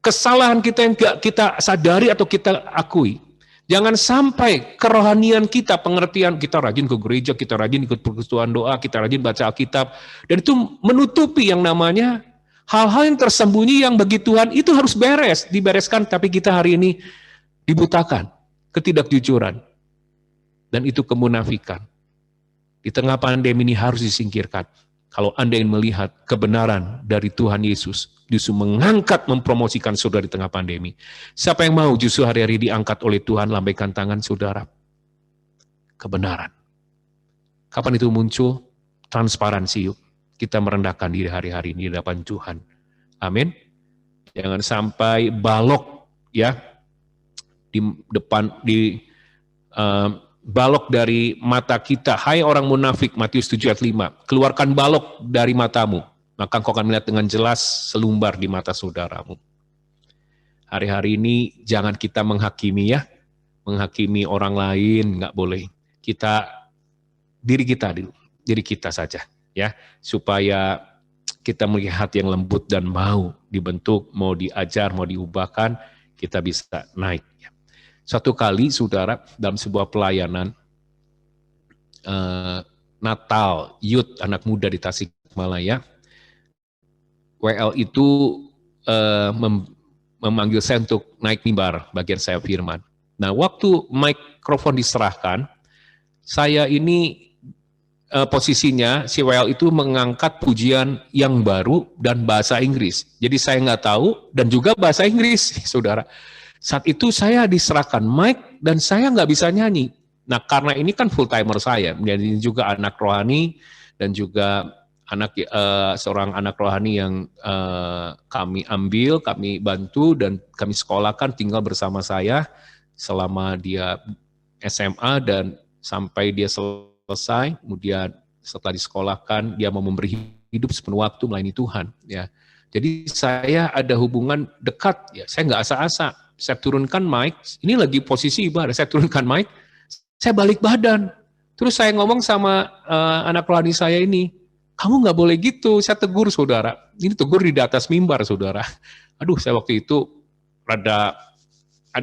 kesalahan kita yang nggak kita sadari atau kita akui. Jangan sampai kerohanian kita, pengertian, kita rajin ke gereja, kita rajin ikut persekutuan doa, kita rajin baca Alkitab, dan itu menutupi yang namanya hal-hal yang tersembunyi yang bagi Tuhan itu harus dibereskan, tapi kita hari ini dibutakan, ketidakjujuran, dan itu kemunafikan. Di tengah pandemi ini harus disingkirkan. Kalau Anda ingin melihat kebenaran dari Tuhan Yesus, justru mengangkat, mempromosikan saudara di tengah pandemi. Siapa yang mau justru hari-hari diangkat oleh Tuhan, lambaikan tangan saudara. Kebenaran. Kapan itu muncul? Transparansi yuk. Kita merendahkan diri hari-hari ini di hadapan Tuhan. Amin. Jangan sampai balok ya di depan balok dari mata kita. Hai orang munafik, Matius 7 ayat 5. Keluarkan balok dari matamu, maka engkau akan melihat dengan jelas selumbar di mata saudaramu. Hari-hari ini jangan kita menghakimi ya. Menghakimi orang lain, nggak boleh. Diri kita saja. Ya, supaya kita melihat yang lembut dan mau dibentuk, mau diajar, mau diubahkan, kita bisa naik. Suatu kali, saudara, dalam sebuah pelayanan Natal, Youth, anak muda di Tasikmalaya, WL itu memanggil saya untuk naik mimbar, bagian saya firman. Nah, waktu mikrofon diserahkan, saya ini posisinya si WL itu mengangkat pujian yang baru dan bahasa Inggris. Jadi saya nggak tahu dan juga bahasa Inggris, saudara. Saat itu saya diserahkan mic dan saya nggak bisa nyanyi. Nah karena ini kan full timer saya, menjadi juga anak rohani dan juga seorang anak rohani yang kami ambil, kami bantu dan kami sekolahkan tinggal bersama saya selama dia SMA dan sampai dia selesai, kemudian setelah disekolahkan dia mau memberi hidup sepenuh waktu melayani Tuhan. Ya, jadi saya ada hubungan dekat. Ya, saya nggak asa-asa. Saya turunkan mic. Ini lagi posisi ibadah. Saya turunkan mic. Saya balik badan. Terus saya ngomong sama anak rohani saya ini, kamu nggak boleh gitu. Saya tegur saudara. Ini tegur di atas mimbar saudara. Aduh, saya waktu itu ada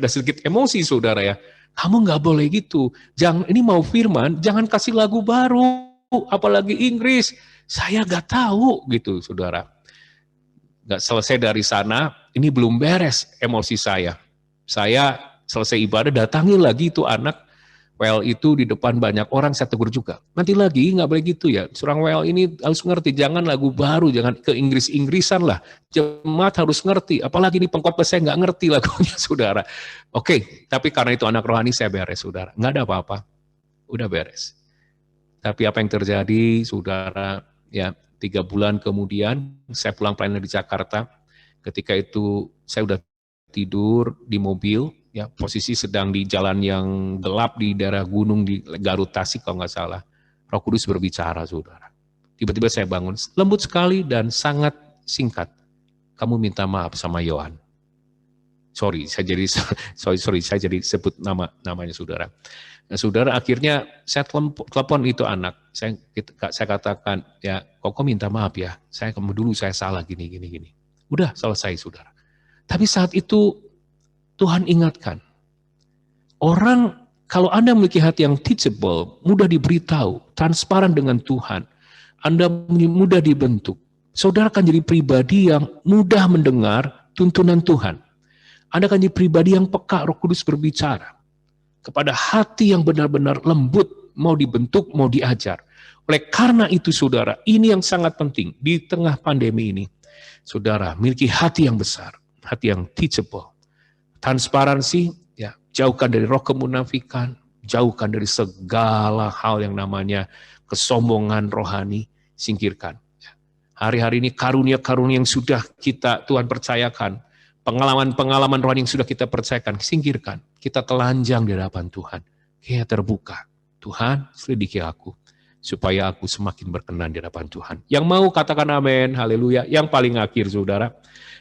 sedikit emosi saudara ya. Kamu nggak boleh gitu. Jangan, ini mau firman, jangan kasih lagu baru, apalagi Inggris. Saya nggak tahu gitu, saudara. Nggak selesai dari sana, ini belum beres emosi saya. Saya selesai ibadah, datangi lagi itu anak WL itu di depan banyak orang, saya tegur juga. Nanti lagi nggak boleh gitu ya. Seorang WL ini harus ngerti, jangan lagu baru, jangan ke Inggris-Inggrisan lah. Jemaat harus ngerti, apalagi ini pengkhotbah saya nggak ngerti lagunya, saudara. Oke, tapi karena itu anak rohani saya beres, saudara. Nggak ada apa-apa, udah beres. Tapi apa yang terjadi, saudara, ya 3 bulan kemudian saya pulang pelayanan di Jakarta. Ketika itu saya udah tidur di mobil, ya posisi sedang di jalan yang gelap di daerah gunung di Garut Tasik kalau nggak salah. Roh Kudus berbicara, saudara. Tiba-tiba saya bangun, lembut sekali dan sangat singkat. Kamu minta maaf sama Yohan. Sorry, saya jadi sebut namanya saudara. Nah, saudara, akhirnya saya telepon itu anak. Saya katakan, ya, kok minta maaf ya. Dulu saya salah gini. Udah selesai, saudara. Tapi saat itu Tuhan ingatkan, orang kalau Anda memiliki hati yang teachable, mudah diberitahu, transparan dengan Tuhan, Anda mudah dibentuk. Saudara akan jadi pribadi yang mudah mendengar tuntunan Tuhan. Anda akan jadi pribadi yang peka, Roh Kudus berbicara kepada hati yang benar-benar lembut, mau dibentuk, mau diajar. Oleh karena itu, saudara, ini yang sangat penting di tengah pandemi ini. Saudara, miliki hati yang besar, hati yang teachable. Transparansi, ya, jauhkan dari roh kemunafikan, jauhkan dari segala hal yang namanya kesombongan rohani, singkirkan. Hari-hari ini karunia-karunia yang sudah Tuhan percayakan, pengalaman-pengalaman rohani yang sudah kita percayakan, singkirkan. Kita telanjang di hadapan Tuhan. Kita terbuka. Tuhan, selidiki aku, supaya aku semakin berkenan di hadapan Tuhan. Yang mau katakan amin, haleluya. Yang paling akhir, saudara,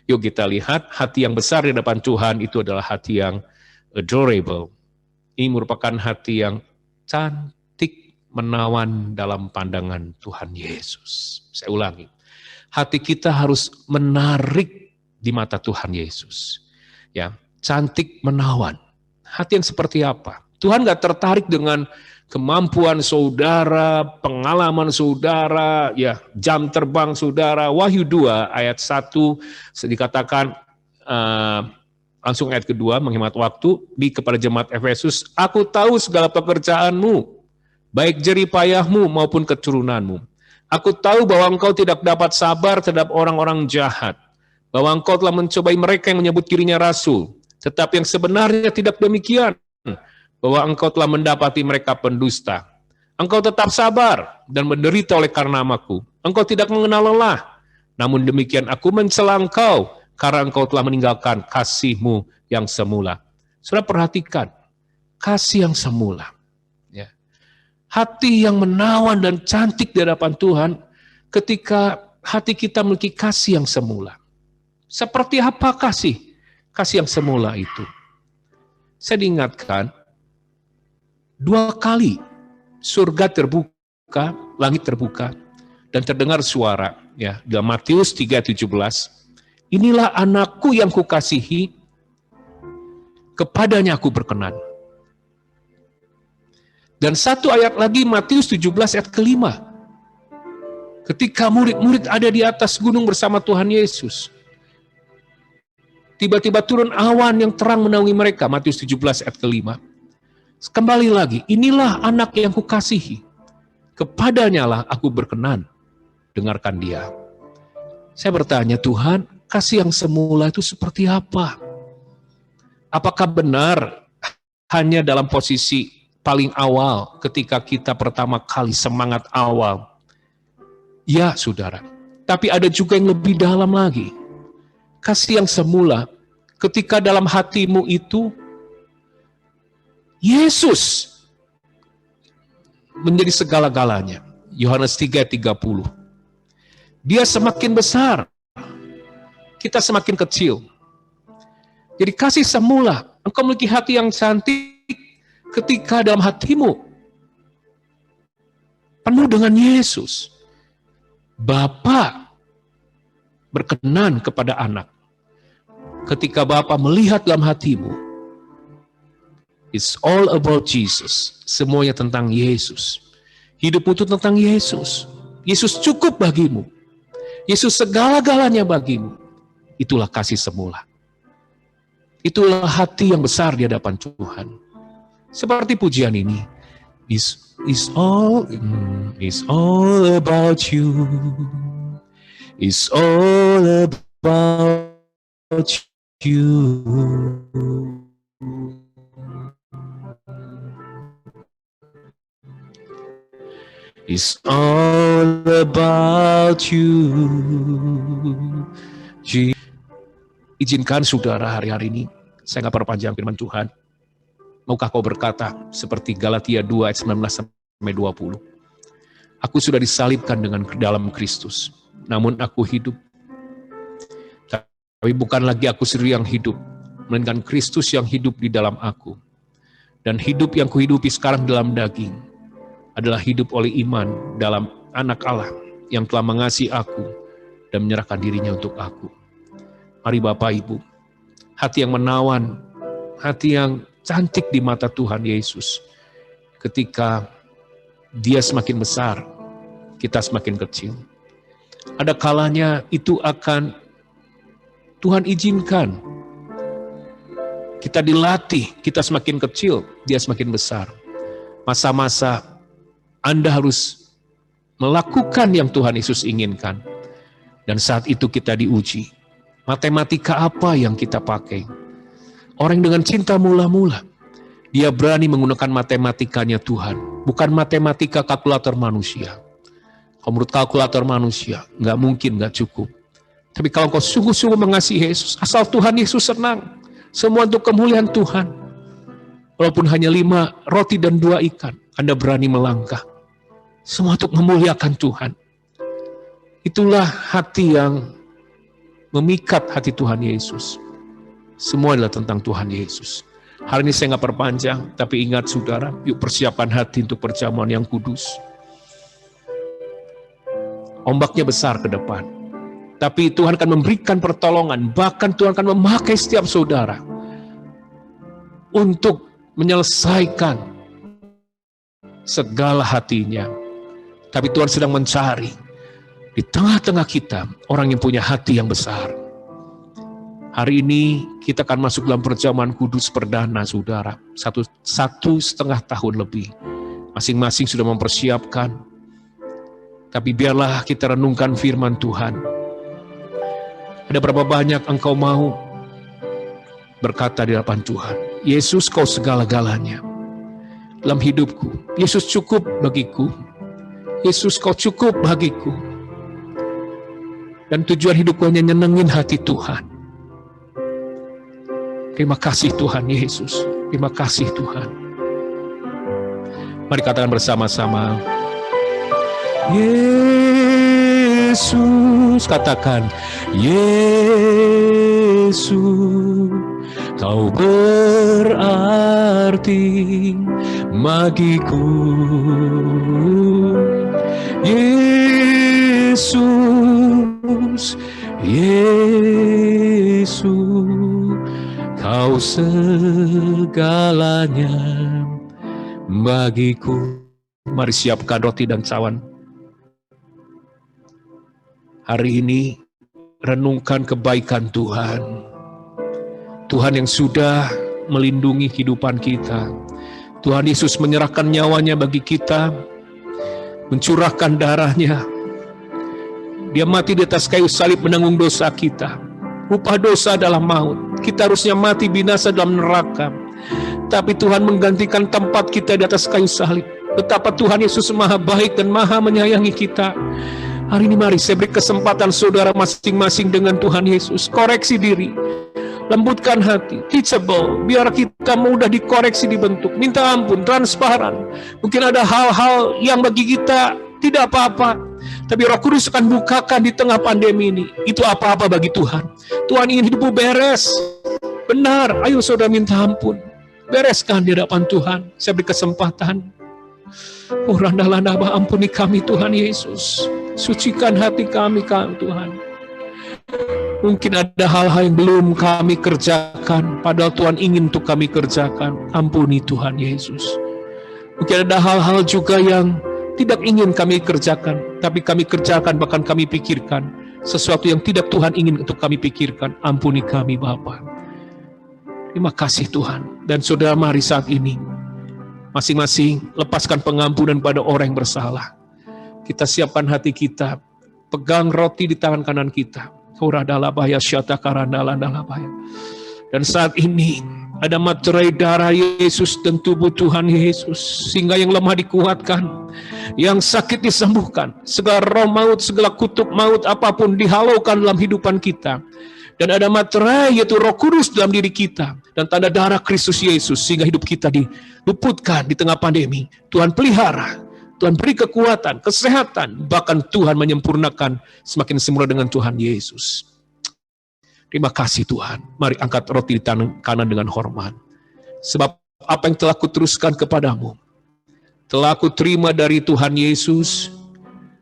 yuk kita lihat hati yang besar di hadapan Tuhan itu adalah hati yang adorable. Ini merupakan hati yang cantik, menawan dalam pandangan Tuhan Yesus. Saya ulangi, hati kita harus menarik di mata Tuhan Yesus. Ya, cantik, menawan. Hati yang seperti apa? Tuhan gak tertarik dengan kemampuan saudara, pengalaman saudara, ya, jam terbang saudara. Wahyu 2 ayat 1 dikatakan, langsung ayat kedua, menghemat waktu, kepada jemaat Efesus, aku tahu segala pekerjaanmu, baik jerih payahmu maupun keturunanmu. Aku tahu bahwa engkau tidak dapat sabar terhadap orang-orang jahat, bahwa engkau telah mencobai mereka yang menyebut dirinya rasul, tetapi yang sebenarnya tidak demikian, bahwa engkau telah mendapati mereka pendusta. Engkau tetap sabar dan menderita oleh karena namaku. Engkau tidak mengenal lelah. Namun demikian aku mencela engkau karena engkau telah meninggalkan kasihmu yang semula. Saudara perhatikan, kasih yang semula. Ya. Hati yang menawan dan cantik di hadapan Tuhan ketika hati kita memiliki kasih yang semula. Seperti apa kasih? Kasih yang semula itu. Saya diingatkan, 2 kali surga terbuka, langit terbuka, dan terdengar suara, ya, dalam Matius 3:17, inilah anakku yang kukasihi, kepadanya aku berkenan. Dan 1 ayat lagi, Matius 17 ayat ke-5, ketika murid-murid ada di atas gunung bersama Tuhan Yesus, tiba-tiba turun awan yang terang menaungi mereka, Matius 17 ayat ke-5. Kembali lagi, inilah anak yang kukasihi, kepadanya lah aku berkenan, dengarkan dia. Saya bertanya, Tuhan, kasih yang semula itu seperti apa? Apakah benar hanya dalam posisi paling awal, ketika kita pertama kali semangat awal? Ya, saudara, tapi ada juga yang lebih dalam lagi. Kasih yang semula, ketika dalam hatimu itu, Yesus menjadi segala-galanya. Yohanes 3:30. Dia semakin besar, kita semakin kecil. Jadi kasih semula, engkau memiliki hati yang cantik ketika dalam hatimu penuh dengan Yesus. Bapa berkenan kepada anak. Ketika Bapa melihat dalam hatimu, it's all about Jesus. Semuanya tentang Yesus. Hidupmu itu tentang Yesus. Yesus cukup bagimu. Yesus segala-galanya bagimu. Itulah kasih semula. Itulah hati yang besar di hadapan Tuhan. Seperti pujian ini. It's all about you. It's all about you. It's all about you. Izinkan saudara hari-hari ini Saya nggak perpanjang firman Tuhan. Maukah kau berkata seperti Galatia 2 ayat 19-20. Aku sudah disalibkan dengan dalam Kristus, namun aku hidup. Tapi bukan lagi aku sendiri yang hidup, melainkan Kristus yang hidup di dalam aku. Dan hidup yang kuhidupi sekarang dalam daging adalah hidup oleh iman dalam Anak Allah yang telah mengasihi aku dan menyerahkan dirinya untuk aku. Mari Bapak Ibu, hati yang menawan, hati yang cantik di mata Tuhan Yesus. Ketika Dia semakin besar, kita semakin kecil. Ada kalanya itu akan Tuhan izinkan. Kita dilatih, kita semakin kecil, Dia semakin besar. Masa-masa Anda harus melakukan yang Tuhan Yesus inginkan. Dan saat itu kita diuji. Matematika apa yang kita pakai? Orang dengan cinta mula-mula, dia berani menggunakan matematikanya Tuhan, bukan matematika kalkulator manusia. Kalau menurut kalkulator manusia, nggak mungkin, nggak cukup. Tapi kalau kau sungguh-sungguh mengasihi Yesus, asal Tuhan Yesus senang, semua untuk kemuliaan Tuhan. Walaupun hanya 5 roti dan 2 ikan, Anda berani melangkah. Semua untuk memuliakan Tuhan. Itulah hati yang memikat hati Tuhan Yesus. Semua adalah tentang Tuhan Yesus. Hari ini saya nggak perpanjang, tapi ingat saudara, yuk persiapkan hati untuk perjamuan yang kudus. Ombaknya besar ke depan. Tapi Tuhan akan memberikan pertolongan, bahkan Tuhan akan memakai setiap saudara untuk menyelesaikan segala hatinya. Tapi Tuhan sedang mencari di tengah-tengah kita orang yang punya hati yang besar. Hari ini kita akan masuk dalam perjamuan kudus perdana, saudara. 1,5 tahun lebih. Masing-masing sudah mempersiapkan. Tapi biarlah kita renungkan firman Tuhan. Ada berapa banyak engkau mau berkata di hadapan Tuhan, Yesus kau segala-galanya dalam hidupku. Yesus cukup bagiku. Yesus kau cukup bagiku. Dan tujuan hidupku hanya nyenengin hati Tuhan. Terima kasih Tuhan Yesus. Terima kasih Tuhan. Mari katakan bersama-sama. Yesus, katakan. Yesus, kau berarti bagiku. Yesus, Yesus, kau segalanya bagiku. Mari siapkan roti dan cawan. Hari ini renungkan kebaikan Tuhan. Tuhan yang sudah melindungi kehidupan kita. Tuhan Yesus menyerahkan nyawanya bagi kita, mencurahkan darahnya. Dia mati di atas kayu salib menanggung dosa kita. Upah dosa adalah maut. Kita harusnya mati binasa dalam neraka. Tapi Tuhan menggantikan tempat kita di atas kayu salib. Betapa Tuhan Yesus maha baik dan maha menyayangi kita. Hari ini mari saya beri kesempatan saudara masing-masing dengan Tuhan Yesus. Koreksi diri. Lembutkan hati, teachable, biar kita mudah dikoreksi, dibentuk. Minta ampun, transparan. Mungkin ada hal-hal yang bagi kita tidak apa-apa, tapi Roh Kudus akan bukakan di tengah pandemi ini. Itu apa-apa bagi Tuhan. Tuhan ingin hidupmu beres. Benar, ayo saudara minta ampun. Bereskan di hadapan Tuhan. Saya beri kesempatan. Oh randa-landa, ampuni kami Tuhan Yesus. Sucikan hati kami Tuhan. Mungkin ada hal-hal yang belum kami kerjakan, padahal Tuhan ingin untuk kami kerjakan. Ampuni Tuhan Yesus. Mungkin ada hal-hal juga yang tidak ingin kami kerjakan, tapi kami kerjakan, bahkan kami pikirkan. Sesuatu yang tidak Tuhan ingin untuk kami pikirkan. Ampuni kami Bapa. Terima kasih Tuhan. Dan saudara mari saat ini, masing-masing lepaskan pengampunan pada orang yang bersalah. Kita siapkan hati kita, pegang roti di tangan kanan kita. Dan saat ini ada materai darah Yesus dan tubuh Tuhan Yesus, sehingga yang lemah dikuatkan, yang sakit disembuhkan, segala roh maut, segala kutub maut apapun dihalaukan dalam hidupan kita. Dan ada materai yaitu Roh Kudus dalam diri kita. Dan tanda darah Kristus Yesus sehingga hidup kita diluputkan di tengah pandemi. Tuhan pelihara, Tuhan beri kekuatan, kesehatan, bahkan Tuhan menyempurnakan semakin sempurna dengan Tuhan Yesus. Terima kasih Tuhan. Mari angkat roti di tangan kanan dengan hormat. Sebab apa yang telah kuteruskan kepadamu, telah aku terima dari Tuhan Yesus,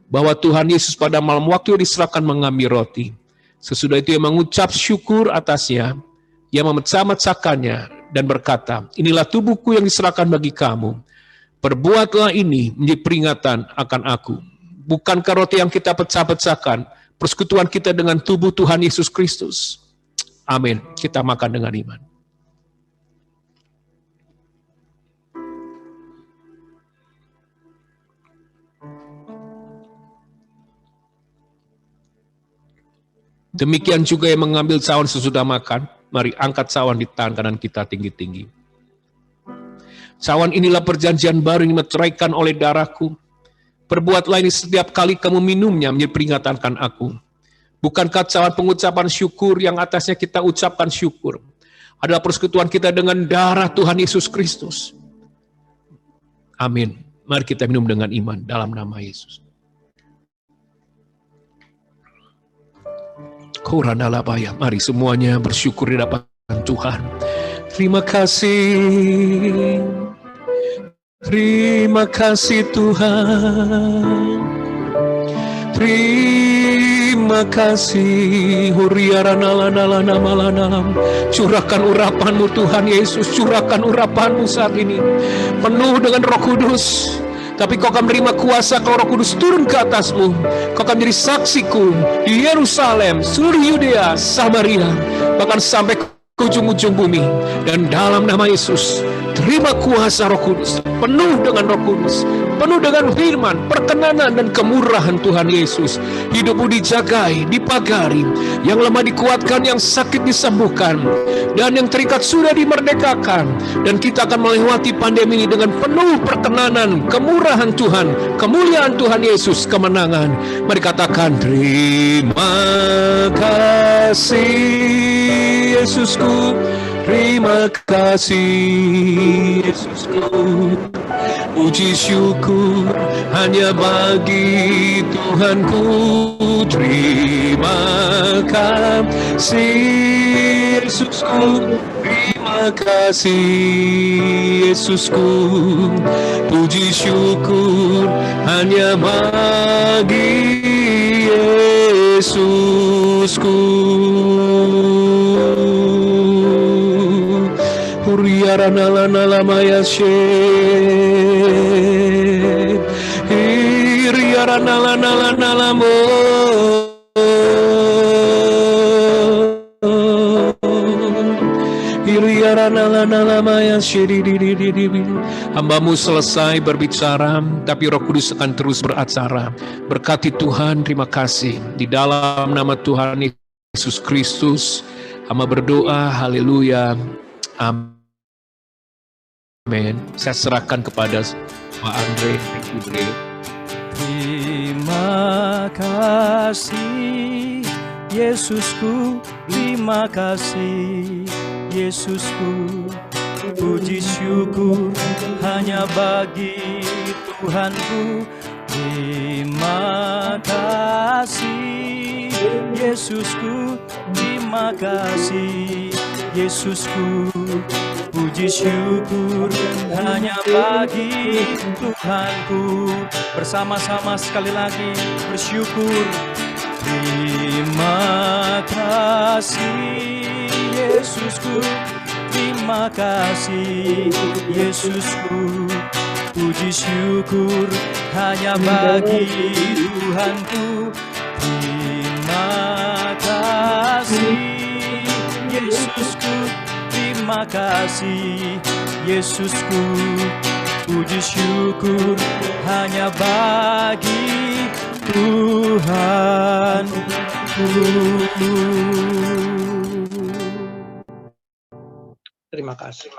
bahwa Tuhan Yesus pada malam waktu diserahkan mengambil roti. Sesudah itu ia mengucap syukur atasnya, ia memecah-mecahkannya dan berkata, inilah tubuhku yang diserahkan bagi kamu. Perbuatlah ini menjadi peringatan akan aku. Bukankah roti yang kita pecah-pecahkan, persekutuan kita dengan tubuh Tuhan Yesus Kristus? Amin. Kita makan dengan iman. Demikian juga yang mengambil cawan sesudah makan, mari angkat cawan di tangan kanan kita tinggi-tinggi. Cawan inilah perjanjian baru yang dimeteraikan oleh darahku. Perbuatlah ini setiap kali kamu minumnya menjadi peringatan akan aku. Bukankah cawan pengucapan syukur yang atasnya kita ucapkan syukur adalah persekutuan kita dengan darah Tuhan Yesus Kristus? Amin. Mari kita minum dengan iman dalam nama Yesus. Koranalabaya, mari semuanya bersyukur di hadapan Tuhan. Terima kasih. Terima kasih Tuhan. Terima kasih. Huriaranala-nala-namalanam. Curahkan urapanmu Tuhan Yesus. Curahkan urapanmu saat ini. Penuh dengan Roh Kudus. Tapi kau akan menerima kuasa kalau Roh Kudus turun ke atasmu. Kau akan menjadi saksiku di Yerusalem, seluruh Yudea, Samaria, bahkan sampai ke ujung-ujung bumi. Dan dalam nama Yesus, terima kuasa Roh Kudus, penuh dengan Roh Kudus, penuh dengan firman, perkenanan dan kemurahan Tuhan Yesus. Hidupmu dijagai, dipagari, yang lemah dikuatkan, yang sakit disembuhkan, dan yang terikat sudah dimerdekakan. Dan kita akan melewati pandemi ini dengan penuh perkenanan, kemurahan Tuhan, kemuliaan Tuhan Yesus, kemenangan. Mari katakan, terima kasih Yesusku, terima kasih Yesusku. Puji syukur hanya bagi Tuhanku. Terima kasih Yesusku, terima kasih Yesusku. Puji syukur hanya bagi Yesusku. Huriaranala-nala-maya syed. Hiriaranala-nala-nala-mo. Hiriaranala-nala-maya syed. Hambamu selesai berbicara, tapi Roh Kudus akan terus beracara. Berkati Tuhan, terima kasih. Di dalam nama Tuhan Yesus Kristus, hamba berdoa, haleluya. Amin. Saya serahkan kepada Pak Andre. Terima kasih Yesusku, terima kasih Yesusku. Puji syukur hanya bagi Tuhanku. Terima kasih Yesusku, terima kasih Yesusku. Puji syukur hanya bagi Tuhanku. Bersama-sama sekali lagi bersyukur. Terima kasih Yesusku, terima kasih Yesusku. Puji syukur hanya bagi Tuhanku. Terima kasih Yesusku, terima kasih Yesusku. Puji syukur hanya bagi Tuhanku. Terima kasih.